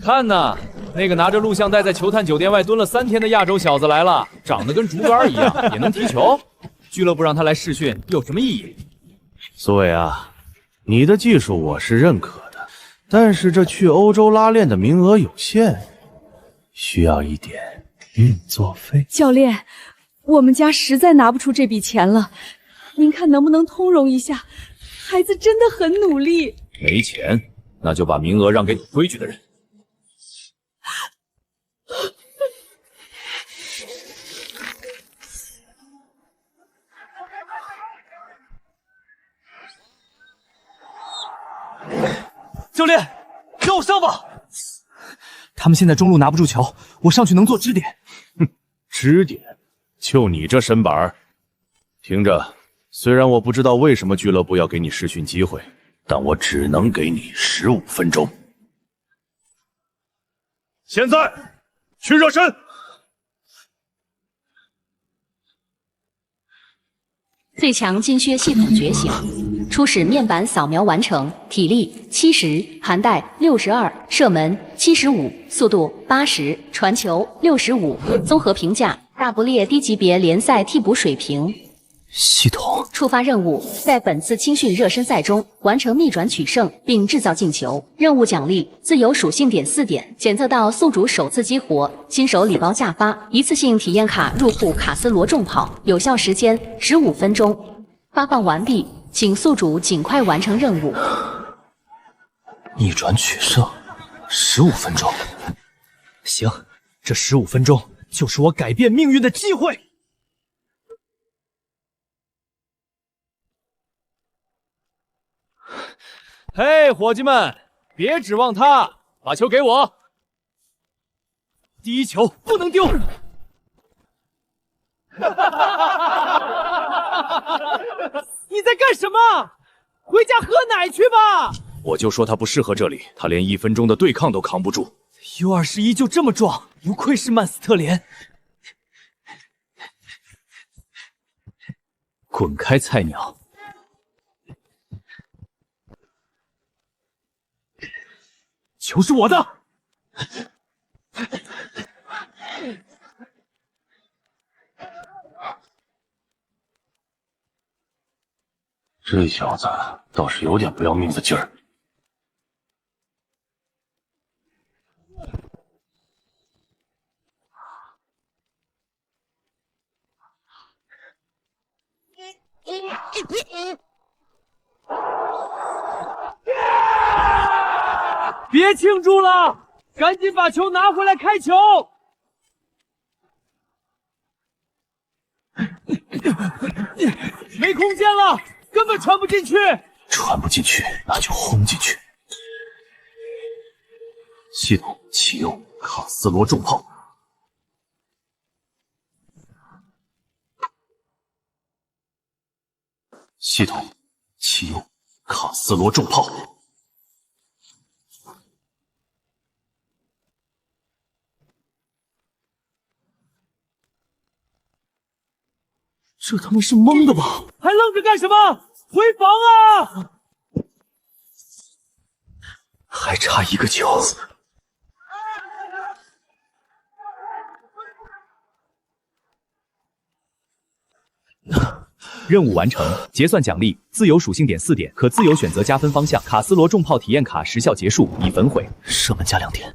看呐，那个拿着录像带在球探酒店外蹲了3天的亚洲小子来了，长得跟竹竿一样，也能踢球。俱乐部让他来试训有什么意义？苏伟啊，你的技术我是认可的，但是这去欧洲拉练的名额有限，需要一点运作费。教练，我们家实在拿不出这笔钱了，您看能不能通融一下？孩子真的很努力。没钱，那就把名额让给有规矩的人。教练，让我上吧！他们现在中路拿不住球，我上去能做支点。支点？就你这身板儿，听着，虽然我不知道为什么俱乐部要给你试训机会，但我只能给你15分钟。现在去热身。最强金靴系统觉醒，初始面板扫描完成，体力70，涵带62，射门75，速度80，传球65，综合评价大不列低级别联赛替补水平。系统触发任务，在本次青训热身赛中完成逆转取胜并制造进球。任务奖励：自由属性点4点，检测到宿主首次激活，新手礼包下发，一次性体验卡入库卡斯罗重炮，有效时间15分钟。发放完毕，请宿主尽快完成任务。逆转取胜，15分钟。行，这15分钟就是我改变命运的机会。嘿，伙计们，别指望他，把球给我。第一球不能丢。你在干什么？回家喝奶去吧！我就说他不适合这里，他连1分钟的对抗都扛不住。U21就这么壮，不愧是曼斯特联。滚开，菜鸟！球是我的。这小子倒是有点不要命的劲儿。别庆祝了，赶紧把球拿回来开球！没空间了，根本传不进去。传不进去，那就轰进去。系统启用卡斯罗重炮。系统启用卡斯罗重炮。这他妈是蒙的吧？还愣着干什么？回防啊！还差1个球。任务完成，结算奖励：自由属性点4点，可自由选择加分方向。卡斯罗重炮体验卡时效结束，已焚毁。射门加2点，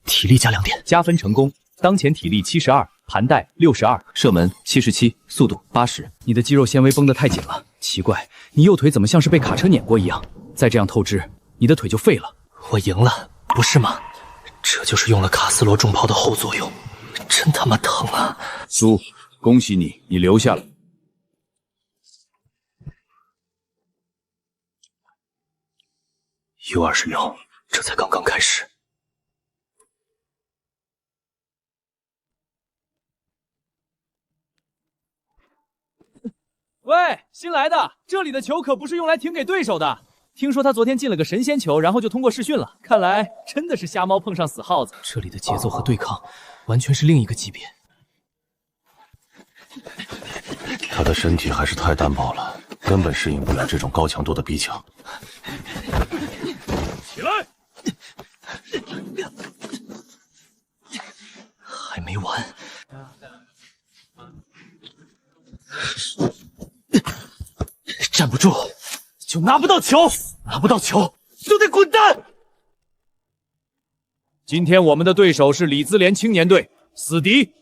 体力加2点，加分成功。当前体力72，涵带62，射门77，速度80。你的肌肉纤维绷得太紧了，奇怪，你右腿怎么像是被卡车碾过一样？再这样透支，你的腿就废了。我赢了，不是吗？这就是用了卡斯罗重炮的后作用，真他妈疼啊！苏，恭喜你，你留下了。U26，这才刚刚开始。喂，新来的，这里的球可不是用来停给对手的。听说他昨天进了个神仙球，然后就通过试训了，看来真的是瞎猫碰上死耗子。这里的节奏和对抗完全是另一个级别。他的身体还是太单薄了，根本适应不了这种高强度的逼抢。起来！住，就拿不到球，拿不到球就得滚蛋。今天我们的对手是李兹联青年队，死敌。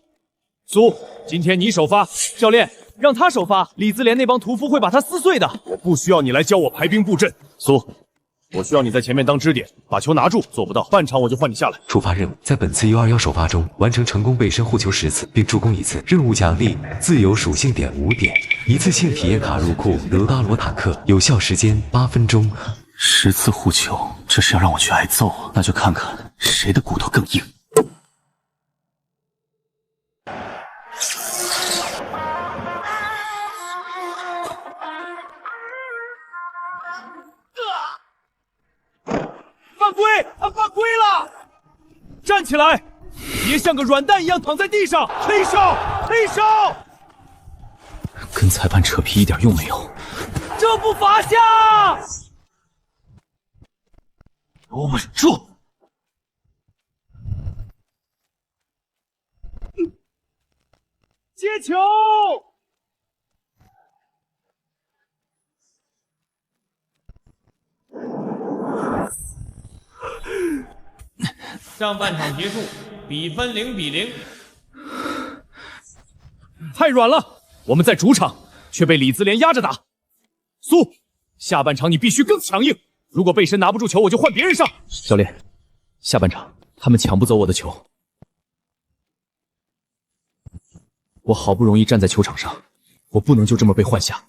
苏，今天你首发。教练，让他首发，李兹联那帮屠夫会把他撕碎的。我不需要你来教我排兵布阵，苏，我需要你在前面当支点，把球拿住。做不到，半场我就换你下来。触发任务，在本次 U21 首发中完成成功背身护球10次，并助攻1次。任务奖励：自由属性点5点，一次性体验卡入库德巴罗坦克，有效时间8分钟。10次护球，这是要让我去挨揍啊？那就看看谁的骨头更硬。犯规！犯规了！站起来，别像个软蛋一样躺在地上！黑手！黑手！跟裁判扯皮一点用没有？这不罚下！给我稳住！接球！上半场结束，比分0比0。太软了，我们在主场却被李兹联压着打。苏，下半场你必须更强硬。如果背身拿不住球，我就换别人上。教练，下半场他们抢不走我的球，我好不容易站在球场上，我不能就这么被换下。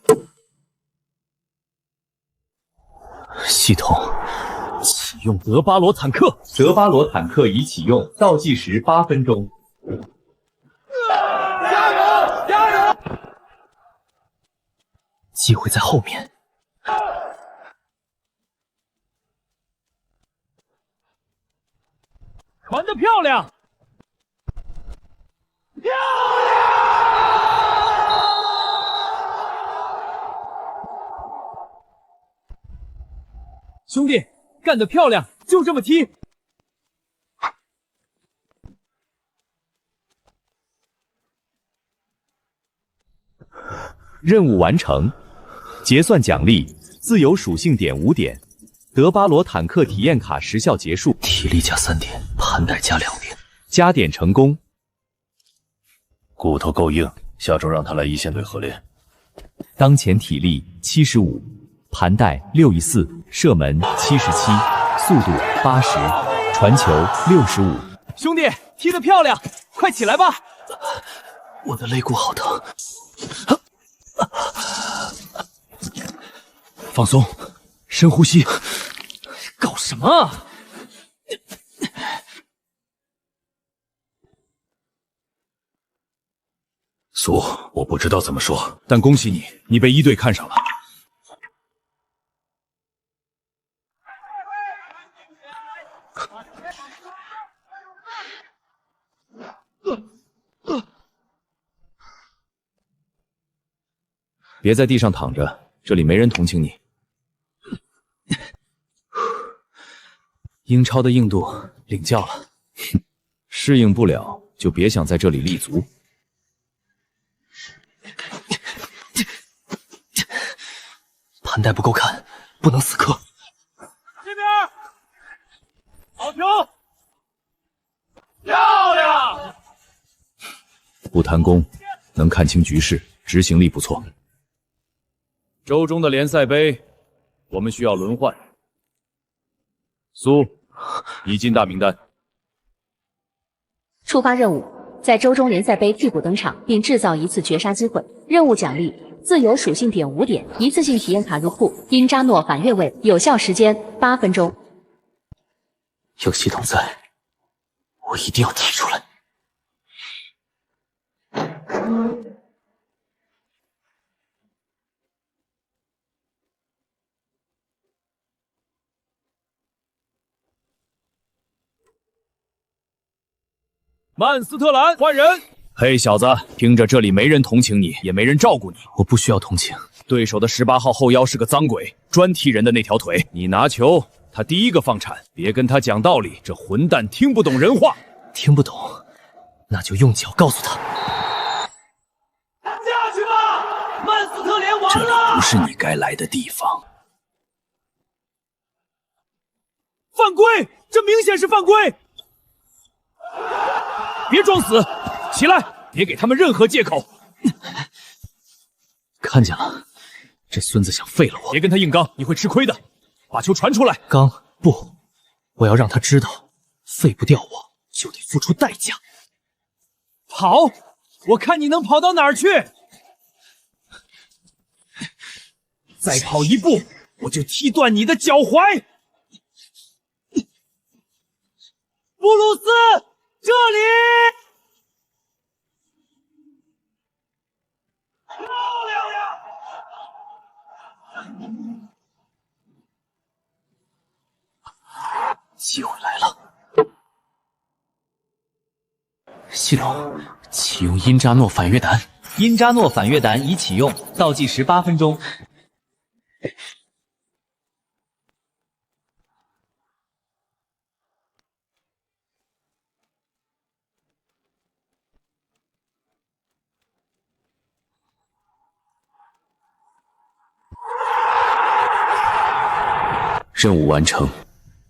系统启用德巴罗坦克，德巴罗坦克已启用，倒计时8分钟。加油！加油！机会在后面。传得漂亮！漂亮！兄弟，干得漂亮！就这么踢。任务完成，结算奖励：自由属性点5点，德巴罗坦克体验卡时效结束。体力加3点，盘带加2点，加点成功。骨头够硬，下周让他来一线队合练。当前体力75，盘带6与4，射门77，速度80，传球65。兄弟，踢得漂亮，快起来吧！我的肋骨好疼。放松，深呼吸。搞什么？苏，我不知道怎么说，但恭喜你，你被1队看上了。别在地上躺着，这里没人同情你。英超的硬度领教了，适应不了就别想在这里立足。盘带不够看，不能死磕。这边，好球，漂亮！不贪功，能看清局势，执行力不错。周中的联赛杯，我们需要轮换。苏，已进大名单。触发任务，在周中联赛杯替补登场，并制造1次绝杀机会。任务奖励：自由属性点5点，一次性体验卡入库。因扎诺反越位，有效时间8分钟。有系统在，我一定要踢出来。曼斯特兰换人。嘿，小子，听着，这里没人同情你，也没人照顾你。我不需要同情。对手的18号后腰是个脏鬼，专踢人的那条腿。你拿球，他第一个放铲，别跟他讲道理，这混蛋听不懂人话。听不懂，那就用脚告诉他。下去吧，曼斯特联完了。不是你该来的地方。犯规！这明显是犯规！别装死，起来！别给他们任何借口。看见了，这孙子想废了我。别跟他硬刚，你会吃亏的。把球传出来。刚不，我要让他知道，废不掉我就得付出代价。跑！我看你能跑到哪儿去！再跑一步，我就踢断你的脚踝！布鲁斯，这里！漂亮呀！机会来了。系统启用因扎诺反月弹。因扎诺反月弹已启用，倒计时8分钟。任务完成，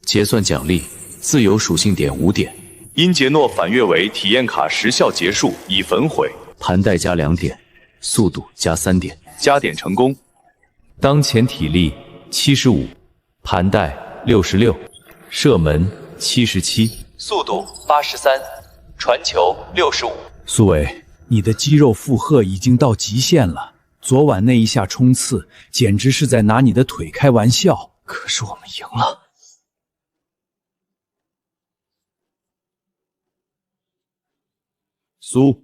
结算奖励：自由属性点5点。因杰诺反月为体验卡时效结束，已焚毁。盘带加2点，速度加3点，加点成功。当前体力75，盘带66，射门77，速度83，传球65。苏伟，你的肌肉负荷已经到极限了。昨晚那一下冲刺，简直是在拿你的腿开玩笑。可是我们赢了。苏，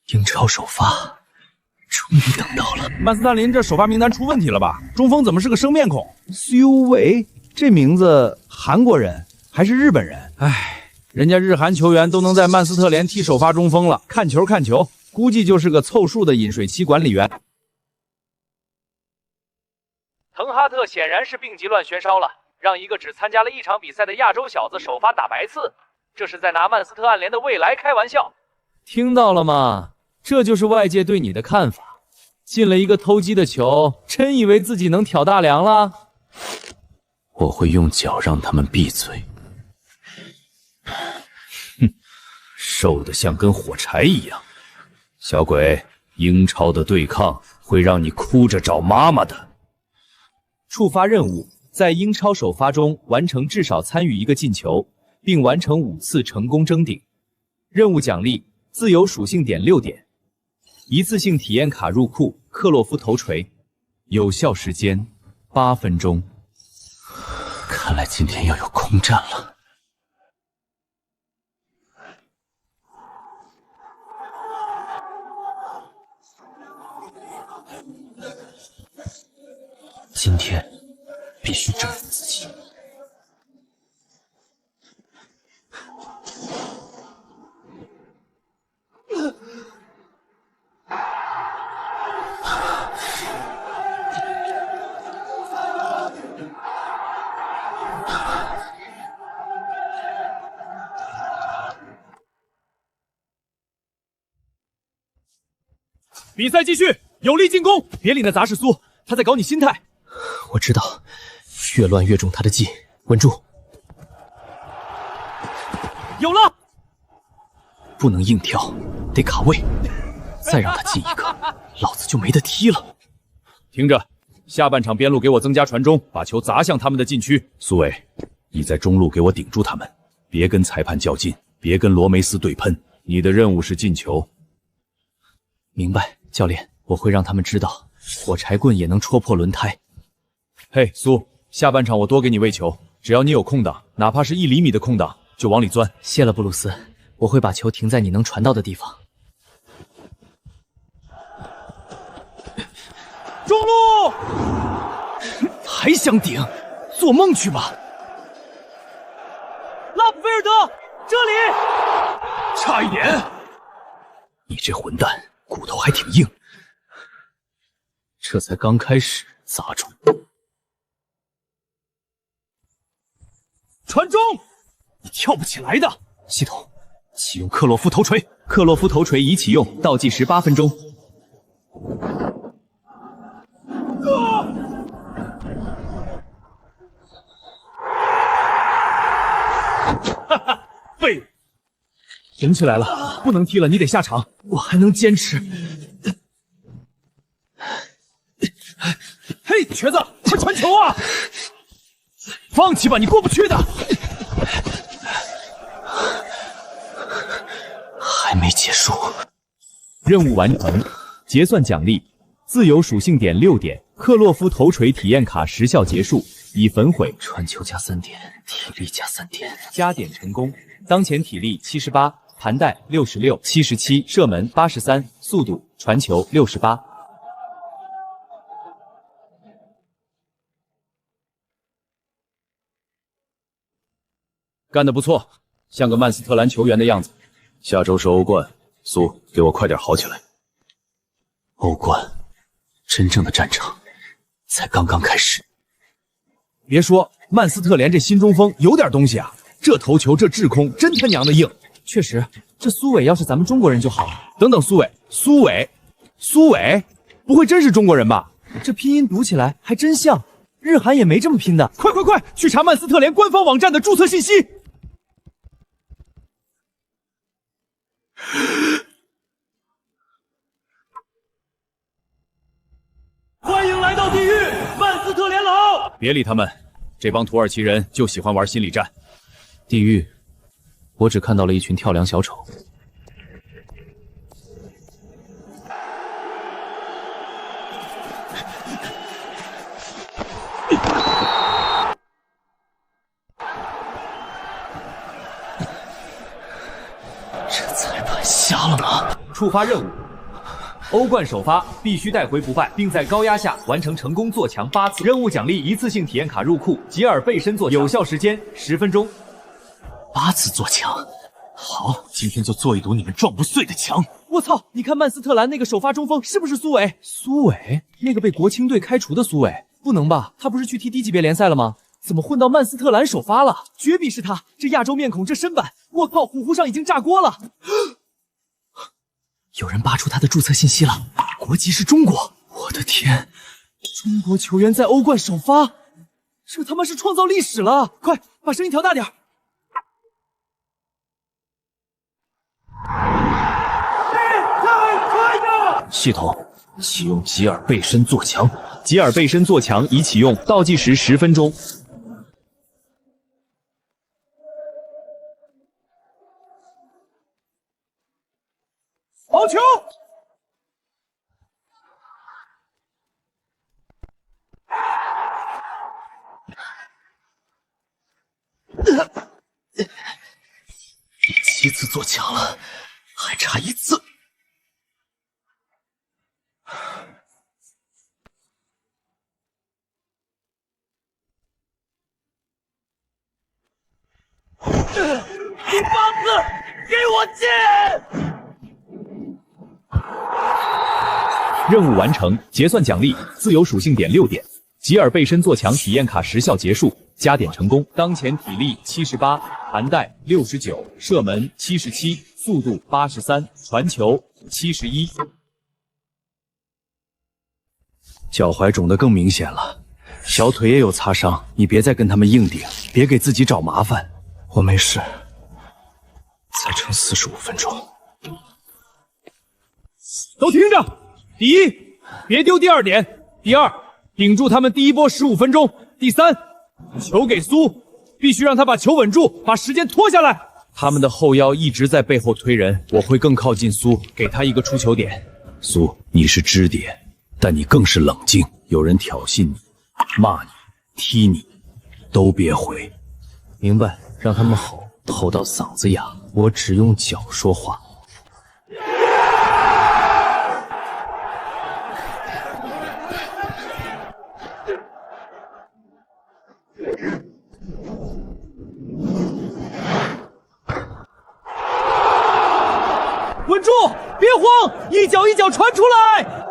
英超首发，终于等到了。曼斯特林这首发名单出问题了吧？中锋怎么是个生面孔？苏伟，这名字韩国人还是日本人？唉，人家日韩球员都能在曼斯特联踢首发中锋了，看球，估计就是个凑数的饮水机管理员。滕哈特显然是病急乱旋烧了，让一个只参加了1场比赛的亚洲小子首发打白刺，这是在拿曼斯特暗联的未来开玩笑。听到了吗？这就是外界对你的看法。进了一个偷鸡的球，真以为自己能挑大梁了？我会用脚让他们闭嘴。哼，瘦得像根火柴一样。小鬼，英超的对抗会让你哭着找妈妈的。触发任务，在英超首发中完成至少参与1个进球，并完成5次成功争顶。任务奖励：自由属性点6点，一次性体验卡入库，克洛夫头锤，有效时间8分钟。看来今天要有空战了。今天必须征服自己。比赛继续，有力进攻！别理那杂事苏，他在搞你心态。我知道，越乱越中他的计，稳住。有了，不能硬跳，得卡位。再让他进一个，老子就没得踢了。听着，下半场边路给我增加传中，把球砸向他们的禁区。苏伟，你在中路给我顶住他们，别跟裁判较劲，别跟罗梅斯对喷。你的任务是进球。明白，教练，我会让他们知道，火柴棍也能戳破轮胎。嘿，苏，下半场我多给你喂球，只要你有空档，哪怕是1厘米的空档，就往里钻。谢了，布鲁斯，我会把球停在你能传到的地方。中路，还想顶？做梦去吧！拉普菲尔德，这里，差一点！你这混蛋，骨头还挺硬。这才刚开始，砸中。传中，你跳不起来的。系统启用克洛夫头锤。克洛夫头锤已启用，倒计时8分钟。哈哈，废物！顶起来了，不能踢了，你得下场。我还能坚持。嘿，瘸子，快传球啊！放弃吧，你过不去的。还没结束。任务完成，结算奖励：自由属性点6点，克洛夫头锤体验卡时效结束，已焚毁。传球加3点，体力加3点，加点成功。当前体力78，盘带66、77，射门83，速度传球68。干得不错，像个曼斯特兰球员的样子。下周是欧冠，苏，给我快点好起来。欧冠，真正的战场才刚刚开始。别说，曼斯特联这新中锋有点东西啊，这头球这制空真他娘的硬。确实，这苏伟要是咱们中国人就好了。等等，苏伟，不会真是中国人吧？这拼音读起来还真像，日韩也没这么拼的。快，去查曼斯特联官方网站的注册信息。欢迎来到地狱，曼斯特联佬！别理他们，这帮土耳其人就喜欢玩心理战。地狱，我只看到了一群跳梁小丑。这裁判瞎了吗？触发任务：欧冠首发必须带回不败，并在高压下完成成功做墙8次。任务奖励一次性体验卡入库，吉尔背身做墙，有效时间10分钟。8次做墙，好，今天就做一堵你们撞不碎的墙。我操！你看曼斯特兰那个首发中锋是不是苏伟？苏伟？那个被国青队开除的苏伟？不能吧？他不是去踢低级别联赛了吗？怎么混到曼斯特兰首发了？绝壁是他，这亚洲面孔，这身板，我靠，虎扑上已经炸锅了。有人扒出他的注册信息了，国籍是中国。我的天，中国球员在欧冠首发，这他妈是创造历史了！快把声音调大点。系统启用吉尔背身做墙，吉尔背身做墙已启用，倒计时10分钟。好球！第7次做墙了，还差1次。第8次，给我进！任务完成，结算奖励：自由属性点6点，吉尔背身做墙体验卡时效结束，加点成功。当前体力78，盘带69，射门77，速度83，传球71。脚踝肿得更明显了，小腿也有擦伤，你别再跟他们硬顶，别给自己找麻烦。我没事，再撑45分钟。都听着！第一，别丢第2点；第2，顶住他们第1波15分钟；第3，球给苏，必须让他把球稳住，把时间拖下来。他们的后腰一直在背后推人，我会更靠近苏，给他一个出球点。苏，你是支点，但你更是冷静。有人挑衅你、骂你、踢你，都别回。明白，让他们吼，吼到嗓子哑。我只用脚说话。稳住，别慌，一脚一脚传出来。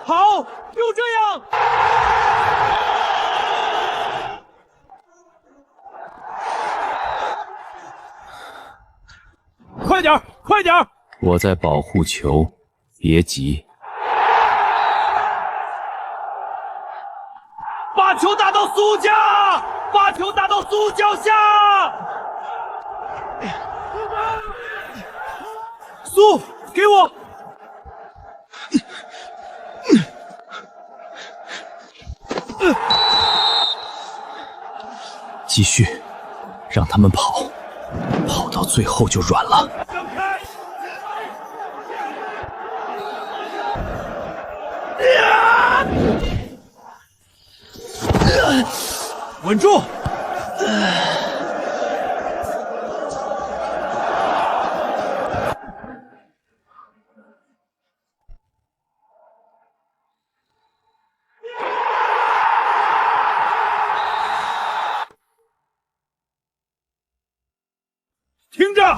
好，就这样。快点，快点！我在保护球，别急。把球打到苏家，把球打到苏脚下。苏，给我。继续，让他们跑，跑到最后就软了。稳住！听着，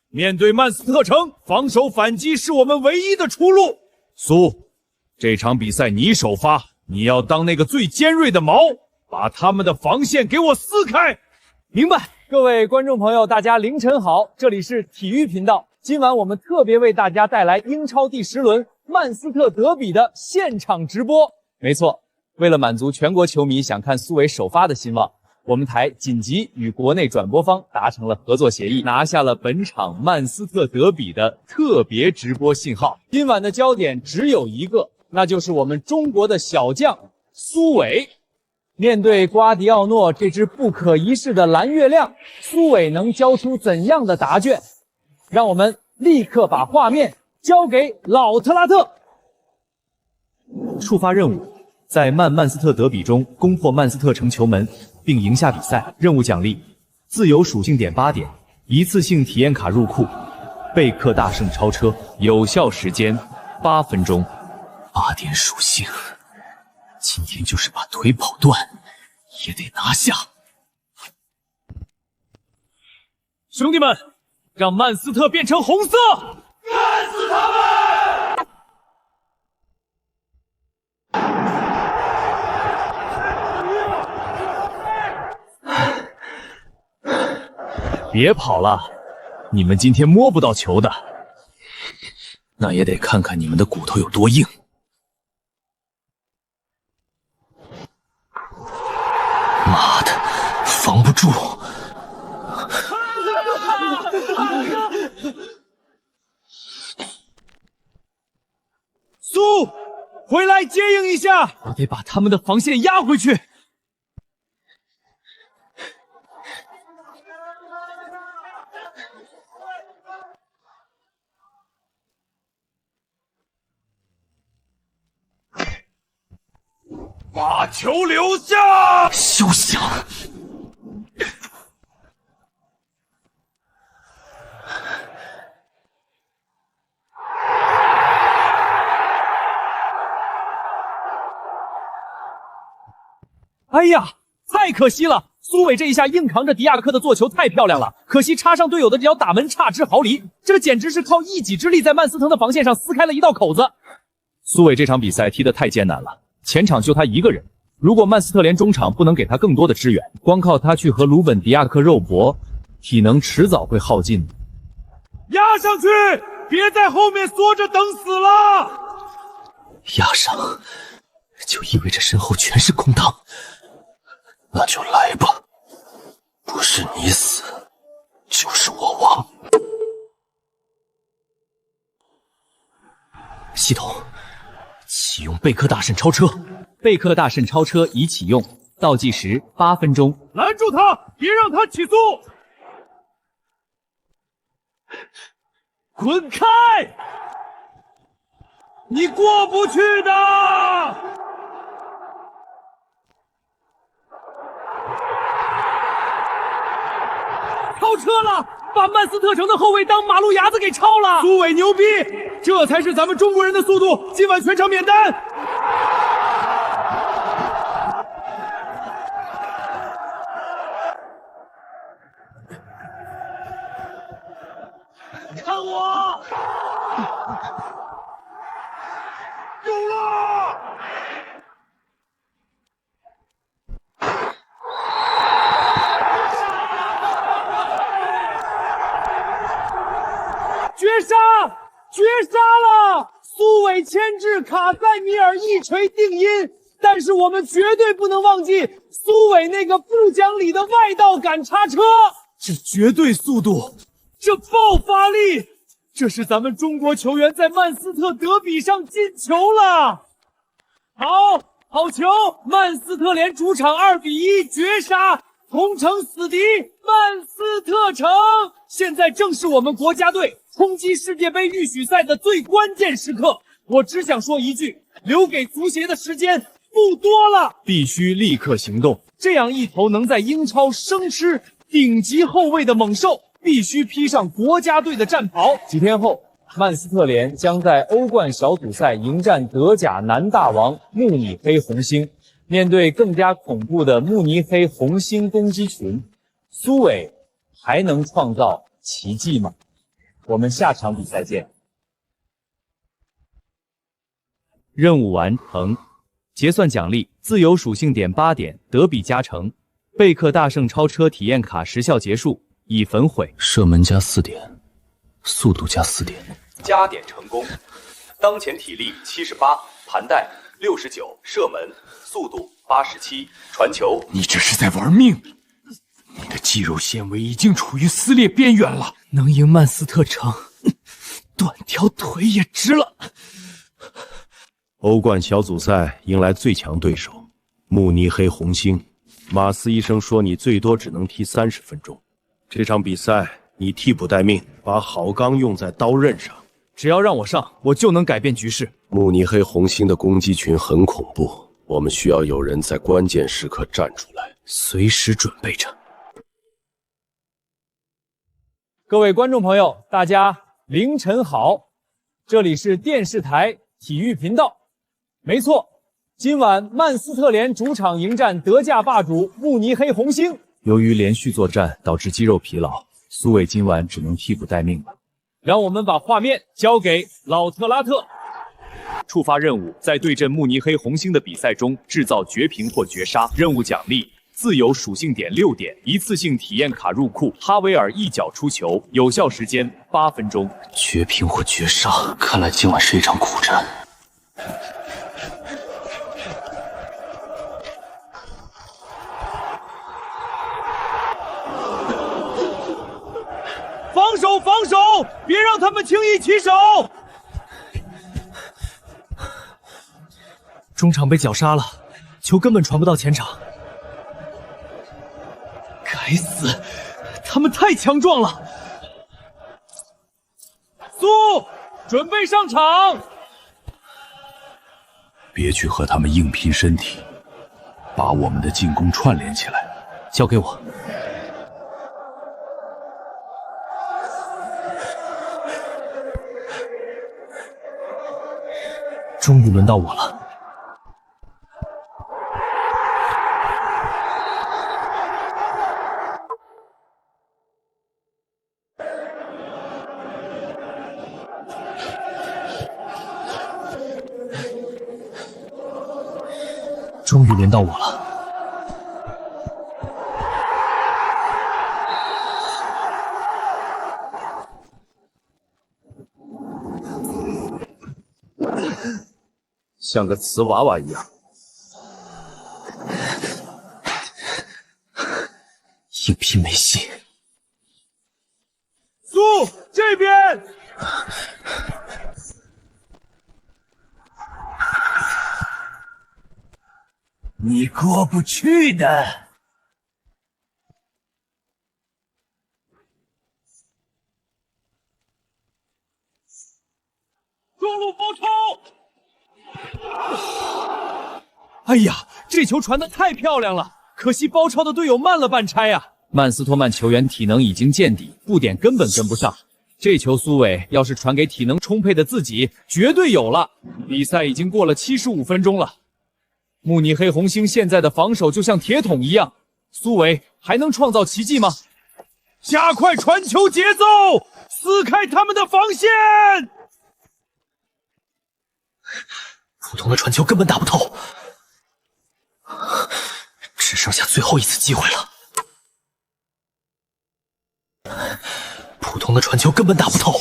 面对曼斯特城，防守反击是我们唯一的出路。苏，这场比赛你首发，你要当那个最尖锐的矛，把他们的防线给我撕开。明白。各位观众朋友，大家凌晨好，这里是体育频道。今晚我们特别为大家带来英超第10轮曼斯特德比的现场直播。没错，为了满足全国球迷想看苏伟首发的心望，我们台紧急与国内转播方达成了合作协议，拿下了本场曼斯特德比的特别直播信号。今晚的焦点只有一个，那就是我们中国的小将苏伟。面对瓜迪奥诺这只不可一世的蓝月亮，苏伟能交出怎样的答卷？让我们立刻把画面交给老特拉特。触发任务：在曼斯特德比中攻破曼斯特城球门，并赢下比赛。任务奖励：自由属性点8点，一次性体验卡入库，贝克大圣超车，有效时间8分钟。8点属性，今天就是把腿跑断也得拿下。兄弟们，让曼斯特变成红色，干死他们！别跑了，你们今天摸不到球的。那也得看看你们的骨头有多硬。妈的，防不住！苏，回来接应一下！我得把他们的防线压回去。把球留下！休想！哎呀，太可惜了！苏伟这一下硬扛着迪亚克的做球太漂亮了，可惜插上队友的这脚打门差之毫厘，这简直是靠一己之力在曼斯滕的防线上撕开了一道口子。苏伟这场比赛踢得太艰难了，前场就他一个人，如果曼斯特联中场不能给他更多的支援，光靠他去和鲁本·迪亚克肉搏，体能迟早会耗尽。压上去，别在后面缩着等死了！压上，就意味着身后全是空档。那就来吧，不是你死，就是我亡。系统启用贝克大圣超车。贝克大圣超车已启用，倒计时8分钟。拦住他，别让他起速！滚开！你过不去的！超车了，把曼斯特城的后卫当马路牙子给超了。苏伟牛逼，这才是咱们中国人的速度。今晚全场免单。看我！够了！绝杀！绝杀了！苏伟牵制卡塞米尔一锤定音，但是我们绝对不能忘记苏伟那个不讲理的外道赶叉车，这绝对速度，这爆发力，这是咱们中国球员在曼斯特德比上进球了！好球！曼斯特联主场2比1绝杀同城死敌曼斯特城，现在正是我们国家队冲击世界杯预选赛的最关键时刻。我只想说一句，留给足协的时间不多了，必须立刻行动。这样一头能在英超生吃顶级后卫的猛兽，必须披上国家队的战袍。几天后，曼斯特联将在欧冠小组赛迎战德甲南大王慕尼黑红星。面对更加恐怖的慕尼黑红星攻击群，苏伟还能创造奇迹吗？我们下场比赛见。任务完成，结算奖励：自由属性点8点，德比加成，贝克大圣超车体验卡时效结束，已焚毁。射门加4点，速度加4点，加点成功。当前体力78，盘带69，射门速度87，传球。你这是在玩命！你的肌肉纤维已经处于撕裂边缘了，能赢曼斯特城，断条腿也值了。欧冠小组赛迎来最强对手慕尼黑红星，马斯医生说你最多只能踢30分钟。这场比赛你替补待命，把好钢用在刀刃上。只要让我上，我就能改变局势。慕尼黑红星的攻击群很恐怖，我们需要有人在关键时刻站出来，随时准备着。各位观众朋友，大家凌晨好，这里是电视台体育频道。没错，今晚曼斯特联主场迎战德甲霸主慕尼黑红星。由于连续作战导致肌肉疲劳，苏伟今晚只能替补待命了。让我们把画面交给老特拉特。触发任务：在对阵慕尼黑红星的比赛中制造绝平或绝杀。任务奖励：自由属性点6点，一次性体验卡入库。哈维尔一脚出球，有效时间8分钟。绝平或绝杀，看来今晚是一场苦战。防守，别让他们轻易起手。中场被绞杀了，球根本传不到前场。该死，他们太强壮了。苏，准备上场。别去和他们硬拼身体，把我们的进攻串联起来。交给我。终于轮到我了。终于轮到我了。像个瓷娃娃一样。硬拼没戏。苏，这边。你过不去的。中路包抄。哎呀，这球传得太漂亮了，可惜包抄的队友慢了半拍呀。曼斯托曼球员体能已经见底，布点根本跟不上。这球苏伟要是传给体能充沛的自己，绝对有了。比赛已经过了75分钟了，慕尼黑红星现在的防守就像铁桶一样，苏伟还能创造奇迹吗？加快传球节奏，撕开他们的防线。普通的传球根本打不透，只剩下最后一次机会了。普通的传球根本打不透，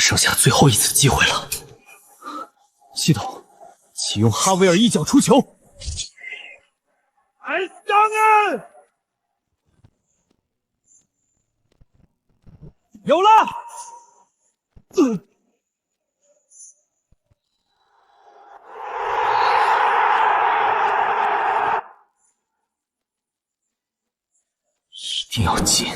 剩下最后一次机会了。系统，启用哈维尔一脚出球。有了！一定要进！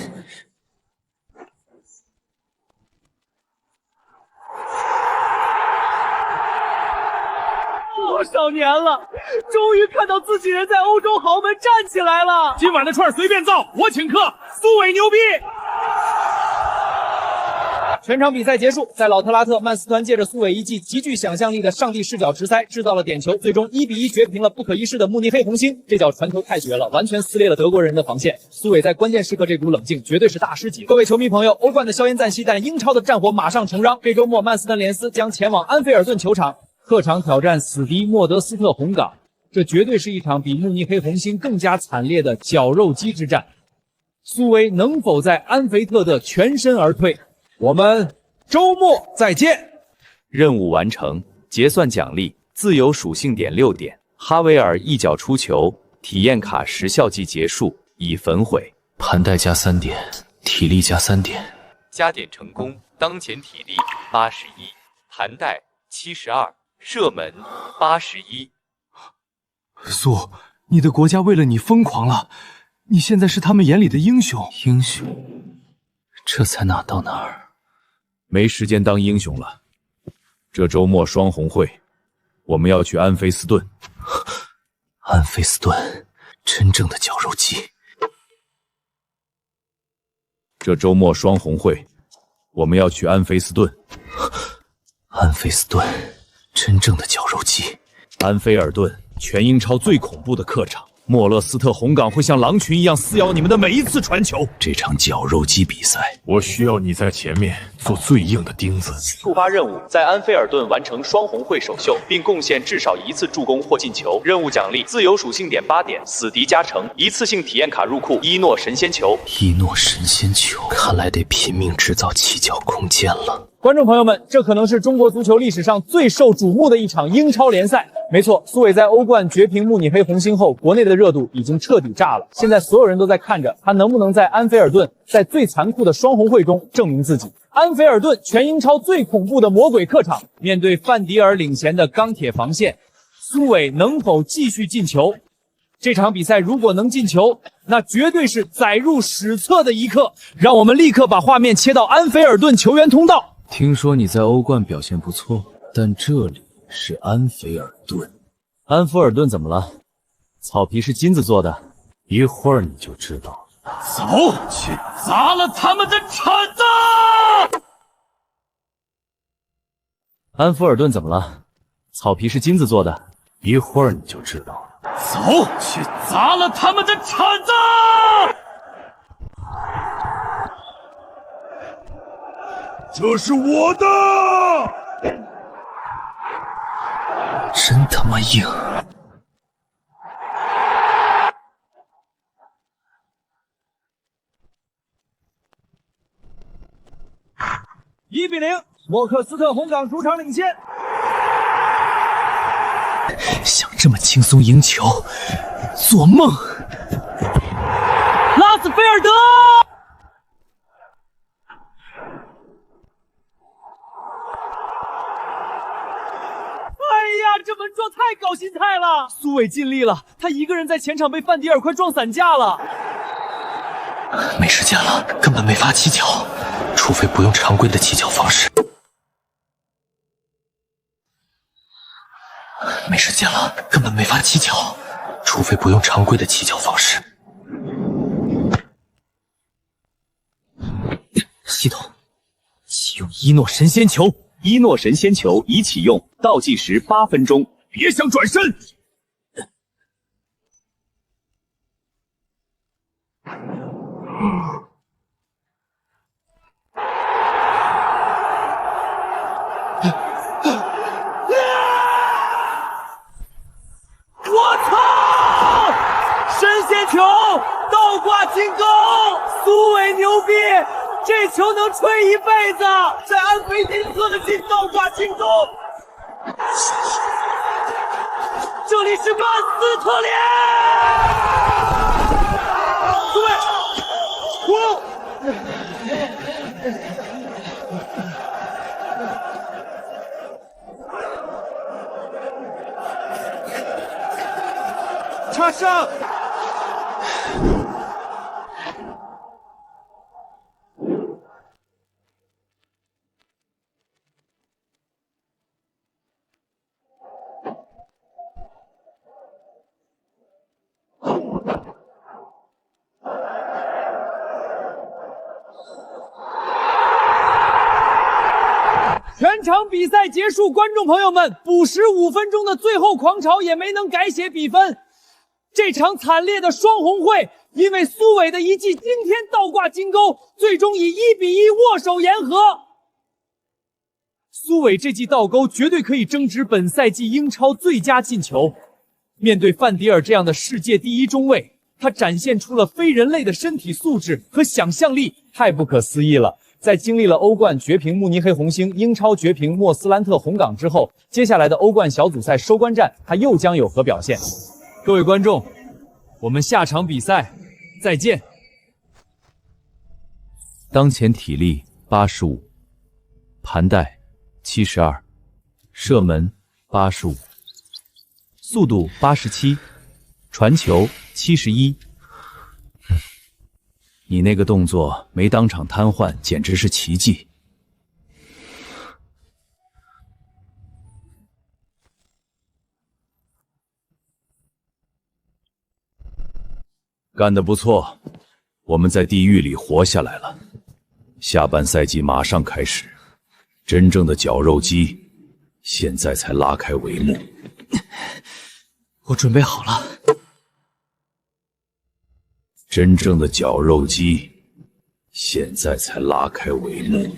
多少年了，终于看到自己人在欧洲豪门站起来了！今晚的串随便造，我请客，苏伟牛逼！全场比赛结束，在老特拉特，曼斯团借着苏伟一记极具想象力的上帝视角直塞，制造了点球，最终1-1绝平了不可一世的慕尼黑红星。这脚传球太绝了，完全撕裂了德国人的防线。苏伟在关键时刻这股冷静，绝对是大师级。各位球迷朋友，欧冠的硝烟暂息，但英超的战火马上重燃。这周末，曼斯顿联斯将前往安菲尔顿球场，客场挑战死敌莫德斯特红港。这绝对是一场比慕尼黑红星更加惨烈的绞肉机之战。苏维能否在安菲特的全身而退？我们周末再见。任务完成，结算奖励：自由属性点6点，哈维尔一脚出球，体验卡时效即结束，已焚毁。盘带加3点，体力加3点，加点成功。当前体力81，盘带72，射门81。苏，你的国家为了你疯狂了，你现在是他们眼里的英雄。英雄？这才哪到哪儿？没时间当英雄了。这周末双红会，我们要去安菲斯顿。安菲斯顿，真正的绞肉机。这周末双红会，我们要去安菲斯顿。安菲斯顿，真正的绞肉机。安菲尔顿，全英超最恐怖的客场。莫勒斯特红港会像狼群一样撕咬你们的每一次传球。这场绞肉机比赛，我需要你在前面做最硬的钉子。触发任务，在安菲尔顿完成双红会首秀，并贡献至少1次助攻或进球。任务奖励：自由属性点8点，死敌加成，一次性体验卡入库。伊诺神仙球。伊诺神仙球，看来得拼命制造起脚空间了。观众朋友们，这可能是中国足球历史上最受瞩目的一场英超联赛。没错，苏伟在欧冠绝平慕尼黑红星后，国内的热度已经彻底炸了。现在所有人都在看着他能不能在安菲尔顿，在最残酷的双红会中证明自己。安菲尔顿，全英超最恐怖的魔鬼客场，面对范迪尔领衔的钢铁防线，苏伟能否继续进球？这场比赛如果能进球，那绝对是载入史册的一刻。让我们立刻把画面切到安菲尔顿球员通道。听说你在欧冠表现不错，但这里是安菲尔顿。安菲尔顿怎么了？草皮是金子做的，一会儿你就知道了。走，去砸了他们的铲子！安菲尔顿怎么了？草皮是金子做的，一会儿你就知道了。走，去砸了他们的铲子！这是我的！真他妈硬！1-0，莫克斯特红港主场领先。想这么轻松赢球，做梦！拉斯菲尔德！这门撞太搞心菜了！苏伟尽力了，他一个人在前场被范迪尔快撞散架了。没时间了，根本没法起脚，除非不用常规的起脚方式。没时间了，根本没法起脚，除非不用常规的起脚方式。系统，启用伊诺神仙球。伊诺神仙球已启用，倒计时8分钟。别想转身！我操！神仙球倒挂进攻，苏伟牛逼！这球能吹一辈子，在安菲丁克的金倒挂进攻。这里是曼斯特联。各位，插上！全场比赛结束，观众朋友们，补时5分钟的最后狂潮也没能改写比分。这场惨烈的双红会，因为苏伟的一记惊天倒挂金钩，最终以1比1握手言和。苏伟这记倒钩绝对可以争执本赛季英超最佳进球。面对范迪尔这样的世界第一中卫，他展现出了非人类的身体素质和想象力，太不可思议了。在经历了欧冠绝平慕尼黑红星、英超绝平莫斯兰特红港之后，接下来的欧冠小组赛收官战，他又将有何表现？各位观众，我们下场比赛再见。当前体力85，盘带72，射门85，速度87，传球71。你那个动作没当场瘫痪，简直是奇迹。干得不错，我们在地狱里活下来了。下半赛季马上开始，真正的绞肉机现在才拉开帷幕。我准备好了。真正的绞肉机现在才拉开帷幕。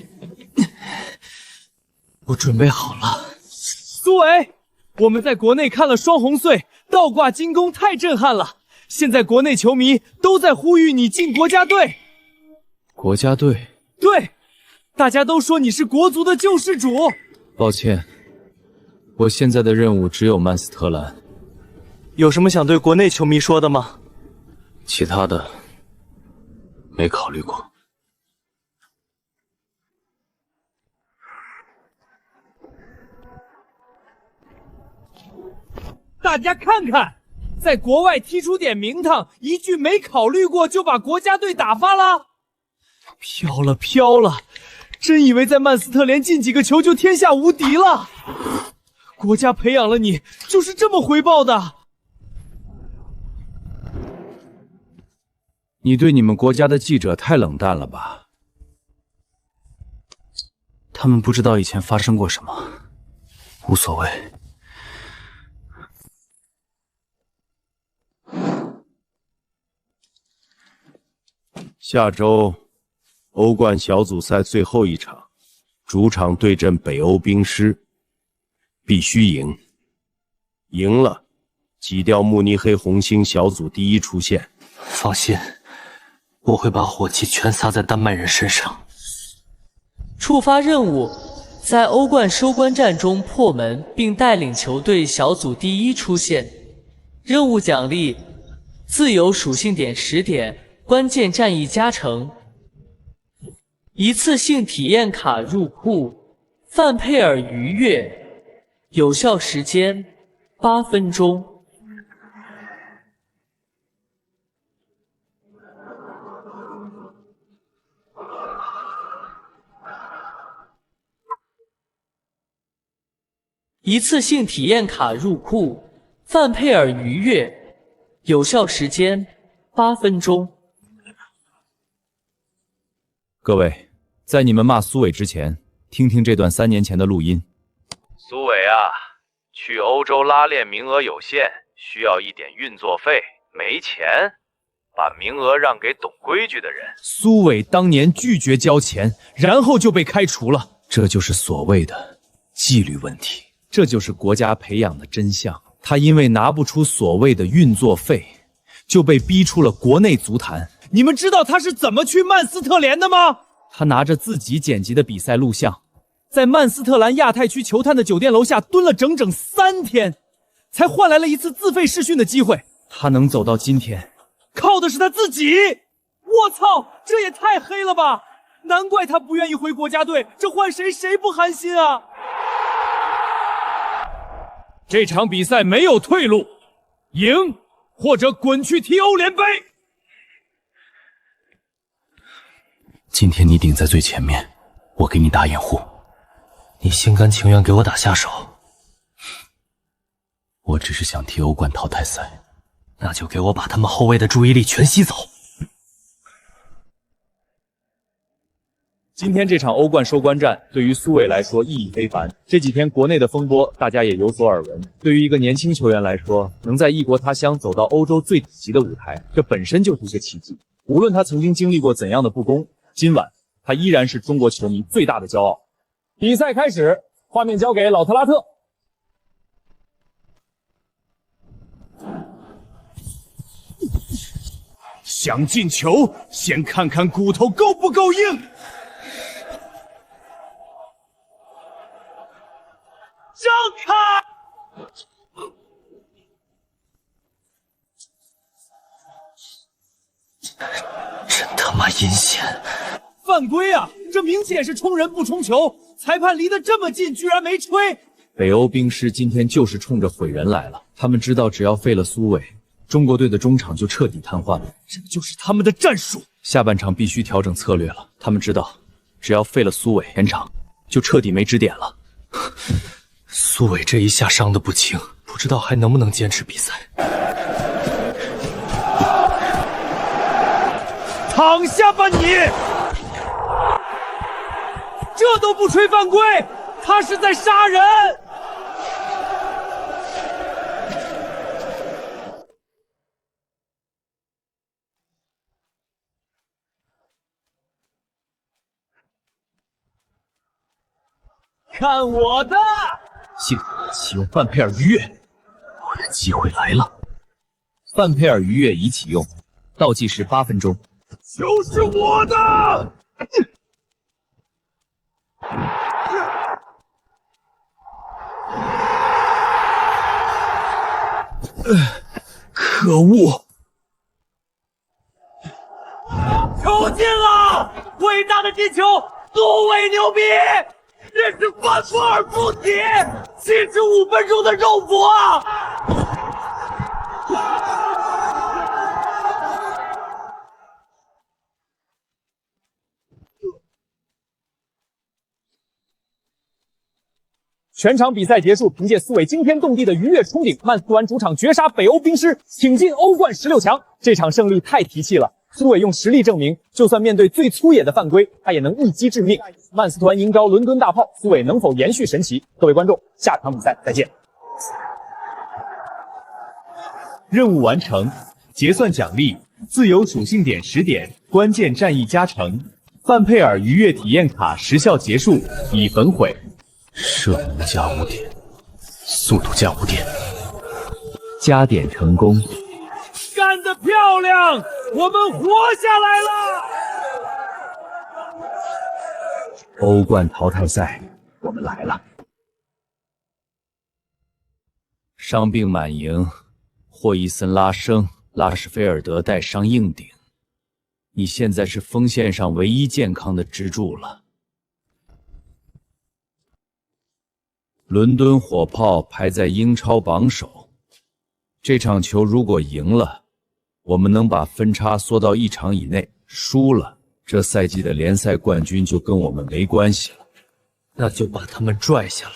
我准备好了。苏伟，我们在国内看了双红穗倒挂金钩，太震撼了。现在国内球迷都在呼吁你进国家队。国家队？对，大家都说你是国足的救世主。抱歉，我现在的任务只有曼斯特兰。有什么想对国内球迷说的吗？其他的没考虑过。大家看看，在国外踢出点名堂，一句没考虑过就把国家队打发了，飘了飘了，真以为在曼斯特联进几个球就天下无敌了？国家培养了你，就是这么回报的。你对你们国家的记者太冷淡了吧？他们不知道以前发生过什么，无所谓。下周欧冠小组赛最后一场，主场对阵北欧冰狮，必须赢。赢了，挤掉慕尼黑红星小组第一出线。放心，我会把火气全撒在丹麦人身上。触发任务，在欧冠收官战中破门并带领球队小组第一出线。任务奖励：自由属性点10点，关键战役加成。一次性体验卡入库，范佩尔愉悦，有效时间8分钟。一次性体验卡入库，范佩尔愉悦，有效时间8分钟。各位，在你们骂苏伟之前，听听这段3年前的录音。苏伟啊，去欧洲拉练名额有限，需要一点运作费，没钱，把名额让给懂规矩的人。苏伟当年拒绝交钱，然后就被开除了，这就是所谓的纪律问题。这就是国家培养的真相。他因为拿不出所谓的运作费，就被逼出了国内足坛。你们知道他是怎么去曼斯特联的吗？他拿着自己剪辑的比赛录像，在曼斯特兰亚太区球探的酒店楼下蹲了整整3天，才换来了一次自费试训的机会。他能走到今天，靠的是他自己。我操，这也太黑了吧！难怪他不愿意回国家队，这换谁不寒心啊！这场比赛没有退路，赢或者滚去踢欧联杯。今天你顶在最前面，我给你打掩护。你心甘情愿给我打下手？我只是想踢欧冠淘汰赛。那就给我把他们后卫的注意力全吸走。今天这场欧冠收官战对于苏伟来说意义非凡。这几天国内的风波大家也有所耳闻，对于一个年轻球员来说，能在异国他乡走到欧洲最顶级的舞台，这本身就是一个奇迹。无论他曾经经历过怎样的不公，今晚他依然是中国球迷最大的骄傲。比赛开始，画面交给老特拉特。想进球，先看看骨头够不够硬。张开！真他妈阴险！犯规啊！这明显是冲人不冲球，裁判离得这么近，居然没吹。北欧兵师今天就是冲着毁人来了，他们知道只要废了苏伟，中国队的中场就彻底瘫痪了，这就是他们的战术。下半场必须调整策略了，他们知道，只要废了苏伟，前场就彻底没支点了。苏伟这一下伤得不轻，不知道还能不能坚持比赛。躺下吧你！这都不吹犯规，他是在杀人！看我的！幸好启用范佩尔鱼跃，我的机会来了。范佩尔鱼跃已启用，倒计时8分钟。就是我的！可恶！球进了！伟大的进球，苏伟牛逼！这是范布尔附体，75分钟的肉搏啊！全场比赛结束，凭借苏伟惊天动地的鱼跃冲顶，曼斯团主场绝杀北欧兵师，挺进欧冠16强。这场胜利太提气了，苏伟用实力证明，就算面对最粗野的犯规，他也能一击致命。曼斯团迎召伦敦大炮，苏伟能否延续神奇？各位观众，下场比赛再见。任务完成，结算奖励：自由属性点10点，关键战役加成。范佩尔鱼跃体验卡时效结束，已焚毁。射门加5点，速度加5点，加点成功。干得漂亮！我们活下来了！欧冠淘汰赛，我们来了。伤病满营，霍伊森拉伤，拉什菲尔德带伤硬顶。你现在是锋线上唯一健康的支柱了。伦敦火炮排在英超榜首，这场球如果赢了，我们能把分差缩到1场以内；输了，这赛季的联赛冠军就跟我们没关系了。那就把他们拽下来。